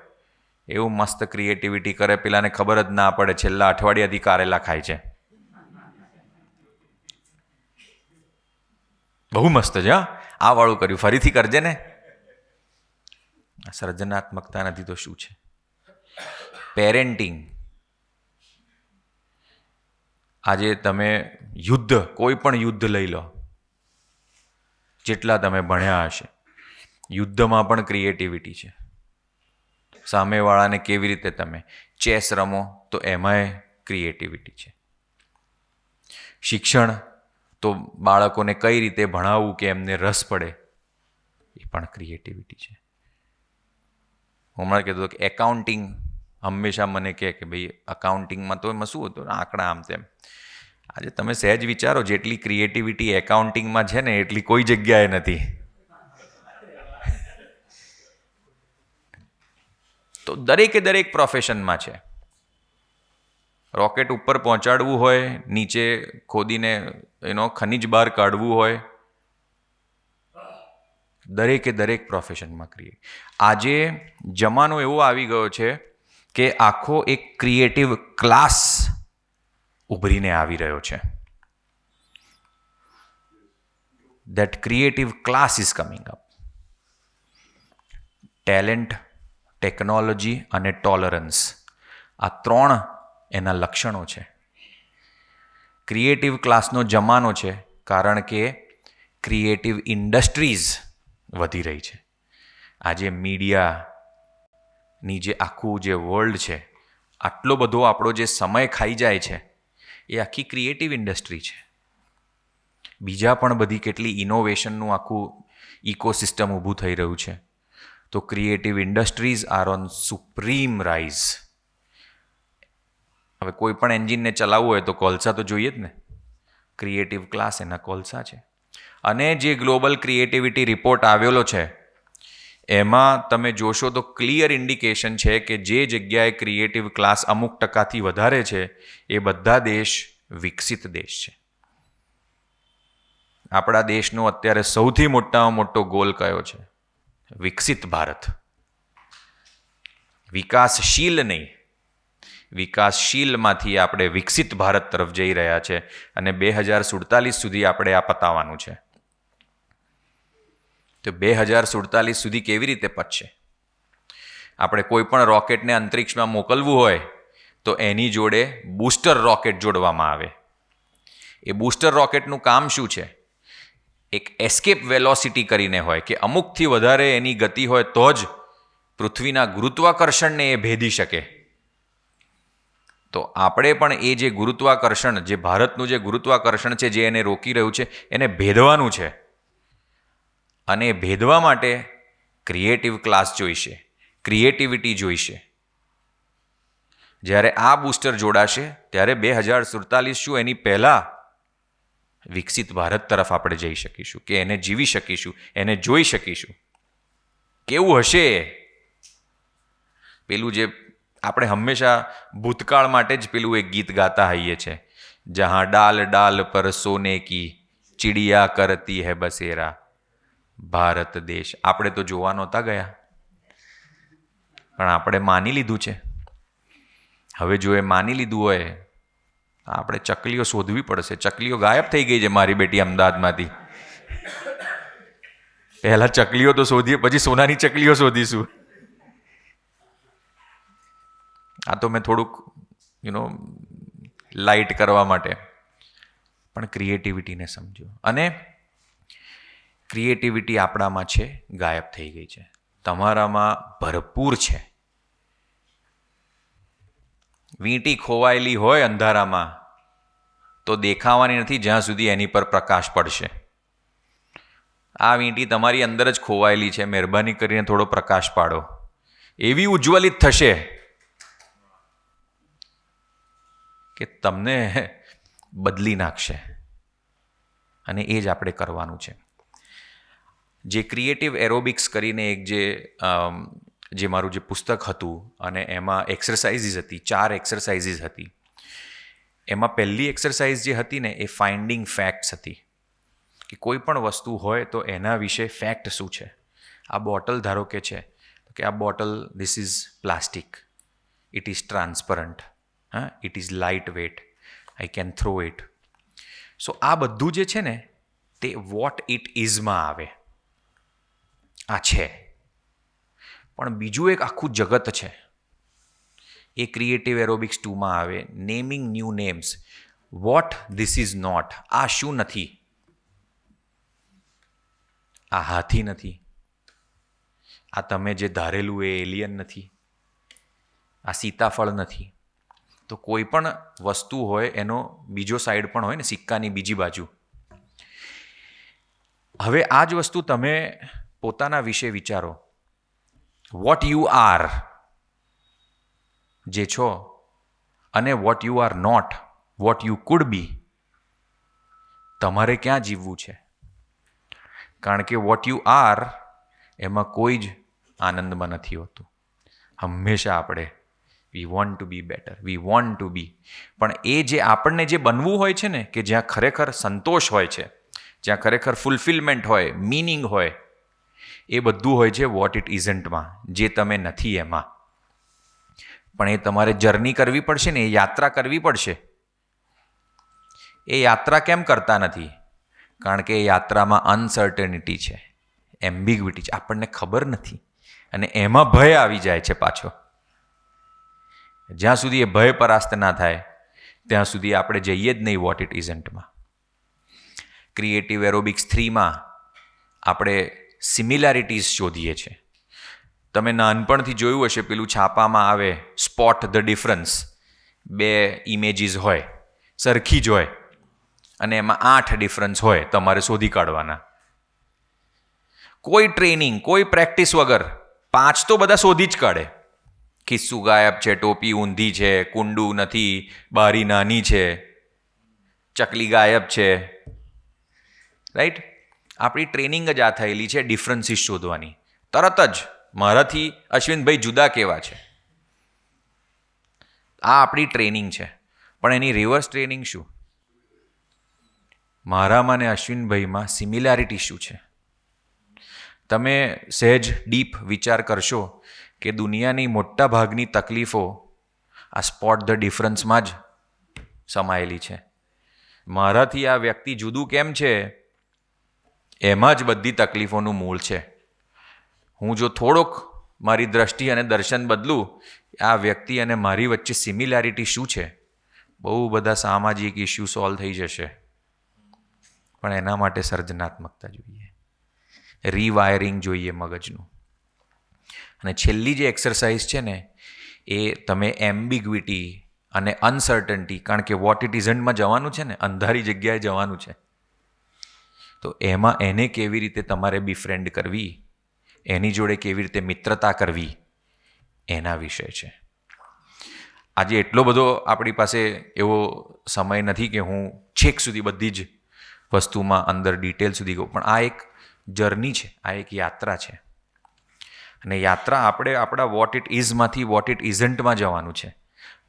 એવું મસ્ત ક્રિએટિવિટી કરે, પેલાને ખબર જ ના પડે છેલ્લા અઠવાડિયાથી કારેલા ખાય છે. બહુ મસ્ત છે. આ વાળું કર્યું, ફરીથી કરજે ને. સર્જનાત્મકતા નથી તો શું છે? પેરેન્ટિંગ. આજે તમે યુદ્ધ, કોઈ પણ યુદ્ધ લઈ લો, જેટલા તમે ભણ્યા હશે, યુદ્ધમાં પણ ક્રિએટિવિટી છે. સામેવાળાને કેવી રીતે તમે ચેસ રમો તો એમાંય ક્રિએટિવિટી છે. શિક્ષણ તો બાળકોને કઈ રીતે ભણાવવું કે એમને રસ પડે, એ પણ ક્રિએટિવિટી છે. હું હમણાં કહેતો કે એકાઉન્ટિંગ હંમેશા મને કહે કે ભાઈ અકાઉન્ટિંગમાં તો એમાં શું હતું, આંકડા આમ તેમ. આજે તમે સહેજ વિચારો, જેટલી ક્રિએટિવિટી એકાઉન્ટિંગમાં છે ને એટલી કોઈ જગ્યાએ નથી. તો દરેકે દરેક પ્રોફેશનમાં છે. રોકેટ ઉપર પહોંચાડવું હોય, નીચે ખોદીને એનો ખનિજ બહાર કાઢવું હોય, દરેકે દરેક પ્રોફેશનમાં ક્રિએટ. આજે જમાનો એવો આવી ગયો છે કે આખો એક ક્રિએટિવ ક્લાસ ઉભરીને આવી રહ્યો છે. that creative class is coming up. Talent, technology અને ટોલરન્સ, આ 3 એના લક્ષણો છે. ક્રિએટિવ ક્લાસનો જમાનો છે કારણ કે ક્રિએટિવ ઇન્ડસ્ટ્રીઝ વધી રહી છે. આજે મીડિયાની જે આખું જે વર્લ્ડ છે, આટલો બધો આપણો જે સમય ખાઈ જાય છે, એ આખી ક્રિએટિવ ઇન્ડસ્ટ્રી છે. બીજા પણ બધી કેટલી ઇનોવેશનનું આખું ઇકોસિસ્ટમ ઊભું થઈ રહ્યું છે. તો creative industries are on supreme rise. હવે કોઈ પણ એન્જિનને ચલાવવું હોય તો કોલસા તો જોઈએ જ ને. ક્રિએટિવ ક્લાસ એના કોલસા છે. અને જે ગ્લોબલ ક્રિએટિવિટી રિપોર્ટ આવેલો છે એમાં તમે જોશો તો ક્લિયર ઇન્ડિકેશન છે કે જે જગ્યાએ ક્રિએટિવ ક્લાસ અમુક ટકાથી વધારે છે એ બધા દેશ વિકસિત દેશ છે. આપણા દેશનો અત્યારે સૌથી મોટામાં મોટો ગોલ કયો છે? વિકસિત ભારત. વિકાસશીલ નહીં, વિકાસશીલમાંથી આપણે વિકસિત ભારત તરફ જઈ રહ્યા છે અને 2047 સુધી આપણે આ પતાવવાનું છે. તો 2047 સુધી કેવી રીતે પતશે? આપણે કોઈ પણ રોકેટને અંતરિક્ષમાં મોકલવું હોય તો એની જોડે બૂસ્ટર રોકેટ જોડવામાં આવે. એ બૂસ્ટર રોકેટનું કામ શું છે? એક એસ્કેપ વેલોસિટી કરીને હોય કે અમુકથી વધારે એની ગતિ હોય તો જ પૃથ્વીના ગુરુત્વાકર્ષણને એ ભેદી શકે. તો આપણે પણ એ જે ગુરુત્વાકર્ષણ, જે ભારતનું જે ગુરુત્વાકર્ષણ છે, જે એને રોકી રહ્યું છે, એને ભેદવાનું છે. અને ભેદવા માટે ક્રિએટિવ ક્લાસ જોઈશે, ક્રિએટિવિટી જોઈશે. જ્યારે આ બૂસ્ટર જોડાશે ત્યારે 2047 શું એની પહેલાં વિકસિત ભારત તરફ આપણે જઈ શકીશું, કે એને જીવી શકીશું, એને જોઈ શકીશું. કેવું હશે? પેલું જે આપણે હંમેશા ભૂતકાળ માટે જ પેલું એક ગીત ગાતા હોઈએ છે, જહાં ડાલ ડાલ પર સોને કી ચિડિયા કરતી હૈ બસેરા, ભારત દેશ. આપણે તો જોવા નહોતા ગયા, પણ આપણે માની લીધું છે. હવે જો એ માની લીધું હોય આપણે ચકલીઓ શોધવી પડશે. ચકલીઓ ગાયબ થઈ ગઈ છે મારી બેટી અમદાવાદમાંથી. પહેલા ચકલીઓ તો શોધીએ, પછી સોનાની ચકલીઓ શોધીશું. આ તો મેં થોડુંક લાઇટ કરવા માટે, પણ ક્રિએટિવિટીને સમજો. અને ક્રિએટિવિટી આપણામાં છે, ગાયબ થઈ ગઈ છે. તમારામાં ભરપૂર છે. વીંટી ખોવાયેલી હોય અંધારામાં તો દેખાવાની નથી જ્યાં સુધી એની પર પ્રકાશ પડશે. આ વીંટી તમારી અંદર જ ખોવાયેલી છે, મહેરબાની કરીને થોડો પ્રકાશ પાડો. એવી ઉજ્જવલિત થશે કે તમને બદલી નાખશે. અને એ જ આપણે કરવાનું છે. જે ક્રિએટિવ એરોબિક્સ કરીને એક જે મારું જે પુસ્તક હતું અને એમાં એક્સરસાઇઝીસ હતી, 4 એક્સરસાઇઝીસ હતી. એમાં પહેલી એક્સરસાઇઝ જે હતી ને એ ફાઇન્ડિંગ ફેક્ટ્સ હતી, કે કોઈ પણ વસ્તુ હોય તો એના વિશે ફેક્ટ શું છે. આ બોટલ ધારો કે છે, કે આ bottle this is plastic, it is transparent, it is lightweight, I can throw it. So આ બધું જે છે ને તે વોટ ઇટ ઇઝમાં આવે. આ છે, પણ બીજું એક આખું જગત છે. એ ક્રિએટિવ એરોબિક્સ 2માં આવે, naming new names. What this is not. આ શું નથી? આ હાથી નથી, આ તમે જે ધારેલું એ એલિયન નથી, આ સીતાફળ નથી. તો કોઈ પણ વસ્તુ હોય એનો બીજો સાઈડ પણ હોય ને, સિક્કાની બીજી બાજુ. હવે આ જ વસ્તુ તમે પોતાના વિશે વિચારો. વોટ યુ આર જે છો, અને what you are not, what you could be. તમારે ક્યાં જીવવું છે? કારણ કે વોટ યુ આર એમાં કોઈ જ આનંદમાં નથી હોતું. હંમેશા આપણે we want to be better, we want to be. પણ એ જે આપણને જે બનવું હોય છે ને, કે જ્યાં ખરેખર સંતોષ હોય છે, જ્યાં ખરેખર ફૂલફિલમેન્ટ હોય, મિનિંગ હોય, એ બધું હોય છે વોટ ઇટ ઇઝન્ટમાં, જે તમે નથી એમાં. પણ એ તમારે જર્ની કરવી પડશે ને, એ યાત્રા કરવી પડશે. એ યાત્રા કેમ કરતા નથી? કારણ કે એ યાત્રામાં અનસર્ટનિટી છે, એમ્બિગ્વિટી છે, આપણને ખબર નથી. અને એમાં ભય આવી જાય છે પાછો. જ્યાં સુધી એ ભય પરાસ્ત ના થાય ત્યાં સુધી આપણે જઈએ જ નહીં વોટ ઇટ ઇઝન્ટમાં. ક્રિએટિવ એરોબિક્સ 3માં આપણે સિમિલારિટીઝ શોધીએ છીએ. તમે નાનપણથી જોયું હશે, પેલું છાપામાં આવે સ્પોટ ધ ડિફરન્સ. 2 ઇમેજીસ હોય, સરખી જ હોય, અને એમાં 8 ડિફરન્સ હોય, તમારે શોધી કાઢવાના. કોઈ ટ્રેનિંગ, કોઈ પ્રેક્ટિસ વગર 5 તો બધા શોધી જ કાઢે. ખિસ્સું ગાયબ છે, ટોપી ઊંધી છે, કુંડું નથી, બારી નાની છે, ચકલી ગાયબ છે. રાઈટ? આપણી ટ્રેનિંગ જ આ થયેલી છે ડિફરન્સીસ શોધવાની. તરત જ મારાથી અશ્વિનભાઈ જુદા કેવા છે, આ આપણી ટ્રેનિંગ છે. પણ એની રિવર્સ ટ્રેનિંગ શું? મારામાં ને અશ્વિનભાઈમાં સિમિલારિટી શું છે? તમે સહેજ ડીપ વિચાર કરશો કે દુનિયાની મોટા ભાગની તકલીફો આ સ્પોટ ધ ડિફરન્સમાં જ સમાયેલી છે. મારાથી આ વ્યક્તિ જુદું કેમ છે એમાં જ બધી તકલીફોનું મૂળ છે. હું જો થોડોક મારી દ્રષ્ટિ અને દર્શન બદલું આ વ્યક્તિ અને મારી વચ્ચે સિમિલારિટી શું છે, બહુ બધા સામાજિક ઇસ્યુ સોલ્વ થઈ જશે. પણ એના માટે સર્જનાત્મકતા જોઈએ, રીવાયરિંગ જોઈએ મગજનું. અને છેલ્લી જે એક્સરસાઇઝ છે ને એ તમે એમ્બિગ્વિટી અને અનસર્ટન્ટી, કારણ કે વોટ ઇટ ઇઝન્ટમાં જવાનું છે ને, અંધારી જગ્યાએ જવાનું છે, તો એમાં એને કેવી રીતે તમારે બિફ્રેન્ડ કરવી, એની જોડે કેવી રીતે મિત્રતા કરવી, એના વિષય છે. આજે એટલો બધો આપણી પાસે એવો સમય નથી કે હું છેક સુધી બધી જ વસ્તુમાં અંદર ડિટેલ સુધી કહું, પણ આ એક જર્ની છે, આ એક યાત્રા છે. અને યાત્રા આપણે આપણા વોટ ઇટ ઇઝમાંથી વોટ ઇટ ઇઝન્ટમાં જવાનું છે,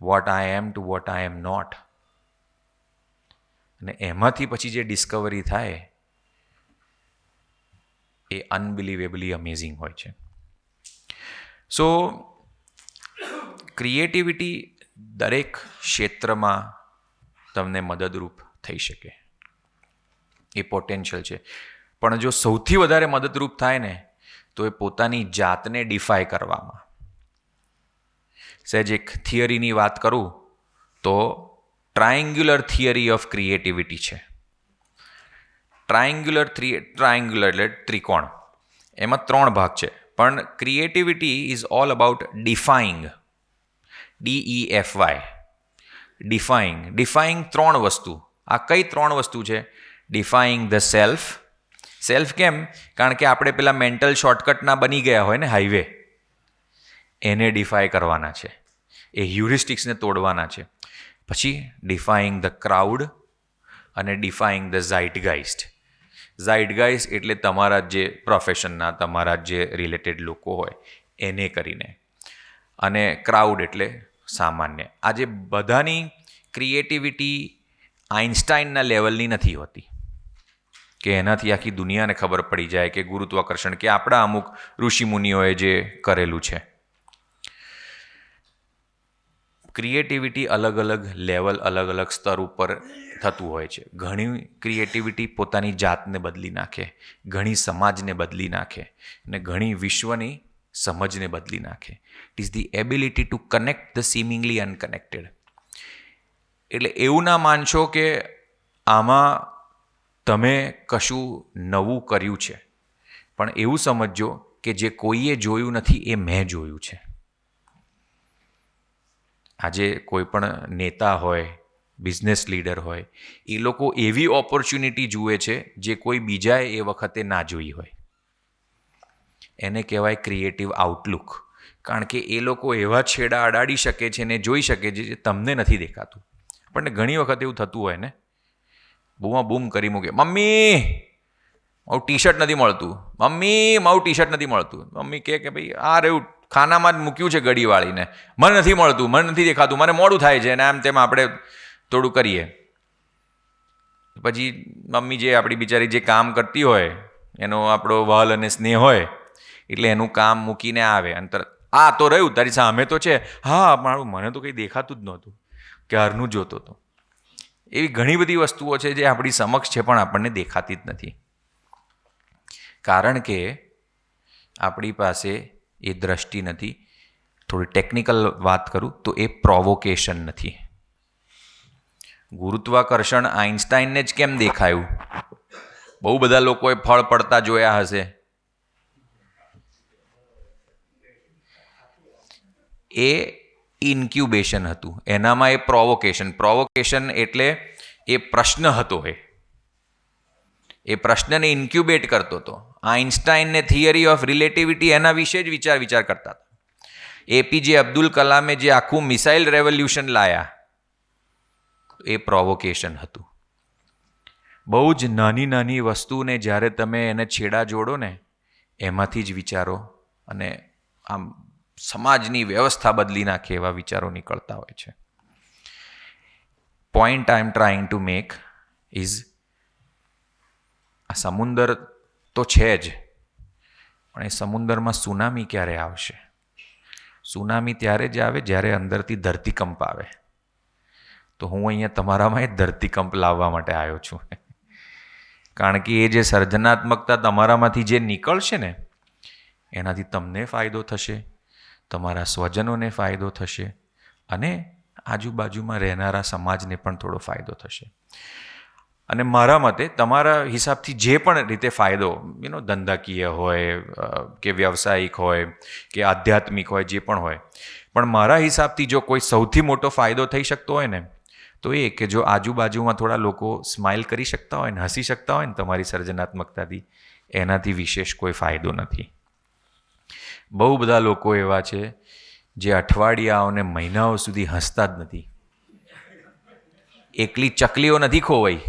what I am to what I am not. અને એમાંથી પછી જે ડિસ્કવરી થાય એ અનબિલિવેબલી અમેઝિંગ હોય છે. સો ક્રિએટિવિટી દરેક ક્ષેત્રમાં તમને મદદરૂપ થઈ શકે, એ પોટેન્શિયલ છે. પણ જો સૌથી વધારે મદદરૂપ થાય ને તો એ પોતાની જાતને ડિફાય કરવામાં. સહેજ એક થિયરીની વાત કરું તો ટ્રાયંગ્યુલર થિયરી ઓફ ક્રિએટિવિટી છે. ટ્રાયંગ્યુલર એટલે ત્રિકોણ, એમાં 3 ભાગ છે. પણ creativity is all about defying, DEFY, defying 3 વસ્તુ. આ કઈ 3 વસ્તુ છે? ડિફાઈંગ ધ સેલ્ફ. સેલ્ફ કેમ? કારણ કે આપણે પેલા મેન્ટલ શોર્ટકટના બની ગયા હોય ને હાઈવે, એને ડિફાય કરવાના છે, એ હ્યુરિસ્ટિક્સને તોડવાના છે. પછી ડિફાઈંગ ધ ક્રાઉડ અને ડિફાઈંગ ધ ઝાઇટગાઇસ્ટ. ઝાઇટગાઇસ્ટ એટલે તમારા જે પ્રોફેશનના, તમારા જે રિલેટેડ લોકો હોય એને કરીને, અને ક્રાઉડ એટલે સામાન્ય. આજે બધાની ક્રિએટિવિટી આઇન્સ્ટાઈનના લેવલની નથી હોતી કે એનાથી આખી દુનિયાને ખબર પડી જાય કે ગુરુત્વાકર્ષણ કે આપણા અમુક ઋષિમુનિઓએ જે કરેલું છે. ક્રિએટિવિટી અલગ અલગ લેવલ, અલગ અલગ સ્તર ઉપર થતું હોય છે. ઘણી ક્રિએટિવિટી પોતાની જાતને બદલી નાખે, ઘણી સમાજને બદલી નાખે, અને ઘણી વિશ્વની સમજને બદલી નાખે. It is the ability to connect the seemingly unconnected. એટલે એવું ના માનશો કે આમાં તમે કશું નવું કર્યું છે, પણ એવું સમજજો કે જે કોઈએ જોયું નથી એ મેં જોયું છે. આજે કોઈ પણ નેતા હોય, બિઝનેસ લીડર હોય, એ લોકો એવી ઓપોર્ચ્યુનિટી જુએ છે જે કોઈ બીજાએ એ વખતે ના જોઈ હોય. એને કહેવાય ક્રિએટિવ આઉટલુક. કારણ કે એ લોકો એવા છેડા અડાડી શકે છે ને જોઈ શકે છે જે તમને નથી દેખાતું. આપણને ઘણી વખત એવું થતું હોય ને, બૂમ કરી મૂકે, મમ્મી મારું ટી શર્ટ નથી મળતું, મમ્મી મારું ટી શર્ટ નથી મળતું. મમ્મી કહે કે ભાઈ આ રહ્યું ખાનામાં જ મૂક્યું છે ગડીવાળીને, મને નથી મળતું, મને નથી દેખાતું, મને મોડું થાય છે, અને આમ તેમ આપણે થોડું કરીએ. પછી મમ્મી જે આપણી બિચારી જે કામ કરતી હોય, એનો આપણો વહાલ અને સ્નેહ હોય, એટલે એનું કામ મૂકીને આવે, અને તરત આ તો રહ્યું તારી સામે તો છે, હા મારું મને તો કંઈ દેખાતું જ નહોતું, ક્યારનું જોતો હતો. એવી ઘણી બધી વસ્તુઓ છે જે આપણી સમક્ષ છે પણ આપણને દેખાતી જ નથી, કારણ કે આપણી પાસે એ દ્રષ્ટિ નથી. થોડી ટેકનિકલ વાત કરું તો એ પ્રોવોકેશન નથી. ગુરુત્વાકર્ષણ આઇન્સ્ટાઈનને જ કેમ દેખાયું? બહુ બધા લોકોએ ફળ પડતા જોયા હશે. એ ઇન્ક્યુબેશન હતું, એનામાં એ પ્રોવોકેશન એટલે એ પ્રશ્ન હતો, એ પ્રશ્નને ઇન્ક્યુબેટ કરતો હતો. આઇન્સ્ટાઈનને થિયરી ઓફ રિલેટિવિટી એના વિશે જ વિચાર કરતા હતા. એપીજે અબ્દુલ કલામે જે આખું મિસાઇલ રેવોલ્યુશન લાયા, એ પ્રોવોકેશન હતું. બહુ જ નાની નાની વસ્તુને જ્યારે તમે એને છેડા જોડો ને, એમાંથી જ વિચારો અને આમ સમાજની વ્યવસ્થા બદલી નાખે એવા વિચારો નીકળતા હોય છે. Point I M trying to make is, આ સમુંદર તો છે જ, પણ એ સમુંદરમાં સુનામી ક્યારે આવશે? સુનામી ત્યારે જ આવે જ્યારે અંદરથી ધરતીકંપ આવે. તો હું અહીંયા તમારામાં એ ધરતીકંપ લાવવા માટે આવ્યો છું. કારણ કે એ જે સર્જનાત્મકતા તમારામાંથી જે નીકળશે ને એનાથી તમને ફાયદો થશે, તમારા સ્વજનોને ફાયદો થશે અને આજુબાજુમાં રહેનારા સમાજને પણ થોડો ફાયદો થશે. અને મારા મતે તમારા હિસાબથી જે પણ રીતે ફાયદો ધંધાકીય હોય કે વ્યવસાયિક હોય કે આધ્યાત્મિક હોય, જે પણ હોય, પણ મારા હિસાબથી જો કોઈ સૌથી મોટો ફાયદો થઈ શકતો હોય ને તો એ કે જો આજુબાજુમાં થોડા લોકો સ્માઇલ કરી શકતા હોય ને હસી શકતા હોય ને તમારી સર્જનાત્મકતાથી, એનાથી વિશેષ કોઈ ફાયદો નથી. બહુ બધા લોકો એવા છે જે અઠવાડિયાઓ અને મહિનાઓ સુધી હસતા જ નથી. એકલી ચકલીઓ નથી ખોવાઈ,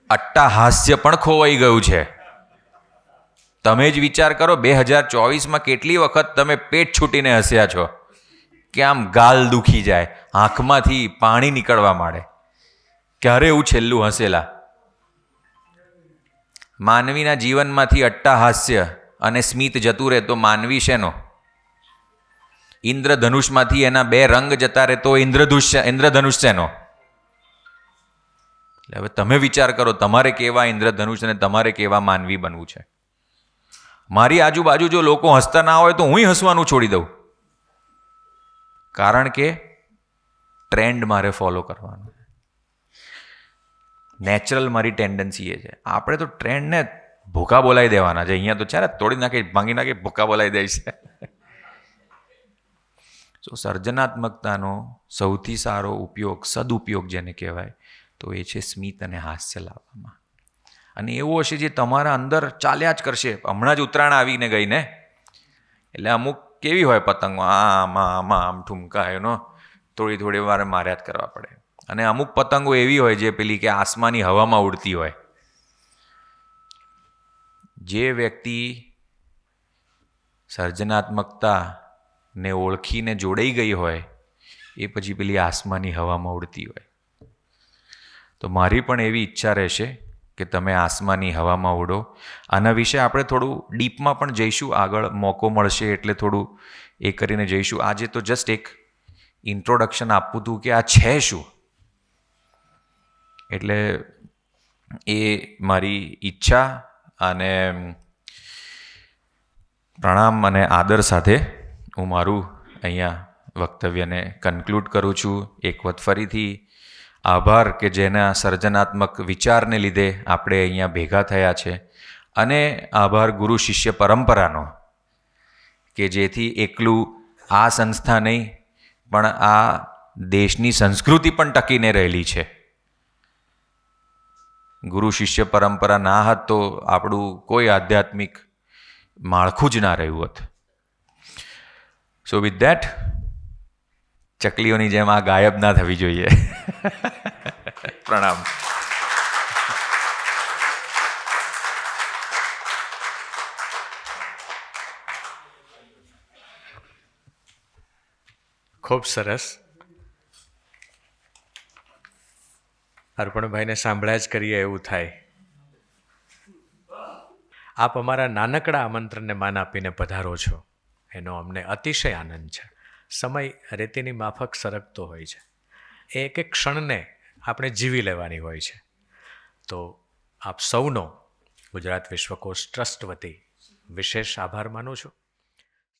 અટ્ટાહાસ્ય પણ ખોવાઈ ગયું છે. તમે જ વિચાર કરો 2024માં કેટલી વખત તમે પેટ છૂટીને હસ્યા છો કે આમ ગાલ દુખી જાય, આંખમાંથી પાણી નીકળવા માંડે. ક્યારે એવું છેલ્લું હસેલા? માનવીના જીવનમાંથી અટ્ટાહાસ્ય અને સ્મિત જતું રહે તો માનવી શેનો? ઇન્દ્રધનુષમાંથી એના 2 રંગ જતા રહે તો ઇન્દ્રધનુષ શેનો? એટલે હવે તમે વિચાર કરો તમારે કેવા ઇન્દ્રધનુષ અને તમારે કેવા માનવી બનવું છે. મારી આજુબાજુ જો લોકો હસતા ના હોય તો હું હસવાનું છોડી દઉં, કારણ કે ટ્રેન્ડ મારે ફોલો કરવાનો. નેચરલ મારી ટેન્ડન્સી એ છે. આપણે તો ટ્રેન્ડને ભૂકા બોલાવી દેવાના છે. અહીંયા તો ચાલે તોડી નાખી, ભાંગી નાખી, ભૂકા બોલાવી દે છે. તો સર્જનાત્મકતાનો સૌથી સારો ઉપયોગ, સદુપયોગ જેને કહેવાય, તો એ છે સ્મિત અને હાસ્ય લાવવામાં. અને એવું હશે જે તમારા અંદર ચાલ્યા જ કરશે. હમણાં જ ઉત્તરાયણ આવીને ગઈ ને, એટલે અમુક કેવી હોય પતંગો, આમ ઠુમકા એનો થોડી વાર માર્યા જ કરવા પડે. અને અમુક પતંગો એવી હોય જે પેલી કે આસમાની હવામાં ઉડતી હોય. જે વ્યક્તિ સર્જનાત્મકતાને ઓળખીને જોડાઈ ગઈ હોય એ પછી પેલી આસમાની હવામાં ઉડતી હોય. તો મારી પણ એવી ઈચ્છા રહેશે કે તમે આસમાની હવામાં ઉડો. આના વિશે આપણે થોડું ડીપમાં પણ જઈશું, આગળ મોકો મળશે એટલે થોડું એ કરીને જઈશું. આજે તો જસ્ટ એક ઇન્ટ્રોડક્શન આપવું હતું કે આ છે શું. એટલે એ મારી ઈચ્છા અને પ્રણામ અને આદર સાથે હું મારું અહીંયા વક્તવ્યને કન્ક્લુડ કરું છું. એક વખત ફરીથી આભાર કે જેના સર્જનાત્મક વિચારને લીધે આપણે અહીંયા ભેગા થયા છે. અને આભાર ગુરુ શિષ્ય પરંપરાનો કે જેથી એકલું આ સંસ્થા નહીં પણ આ દેશની સંસ્કૃતિ પણ ટકીને રહેલી છે. ગુરુ શિષ્ય પરંપરા ના હોત તો આપણું કોઈ આધ્યાત્મિક માળખું જ ના રહ્યું હોત. સો વિથ ધેટ, ચકલીઓની જેમ આ ગાયબ ના થવી જોઈએ. પ્રણામ. ખૂબ સરસ. અર્પણભાઈને સાંભળ્યા જ કરીએ એવું થાય. આપ અમારા નાનકડા આમંત્રણને માન આપીને પધારો છો એનો અમને અતિશય આનંદ છે. સમય રેતીની માફક સરકતો હોય છે. એક એક ક્ષણને આપણે જીવી લેવાની હોય છે. તો આપ સૌનો ગુજરાત વિશ્વકોશ ટ્રસ્ટ વતી વિશેષ આભાર માનું છું.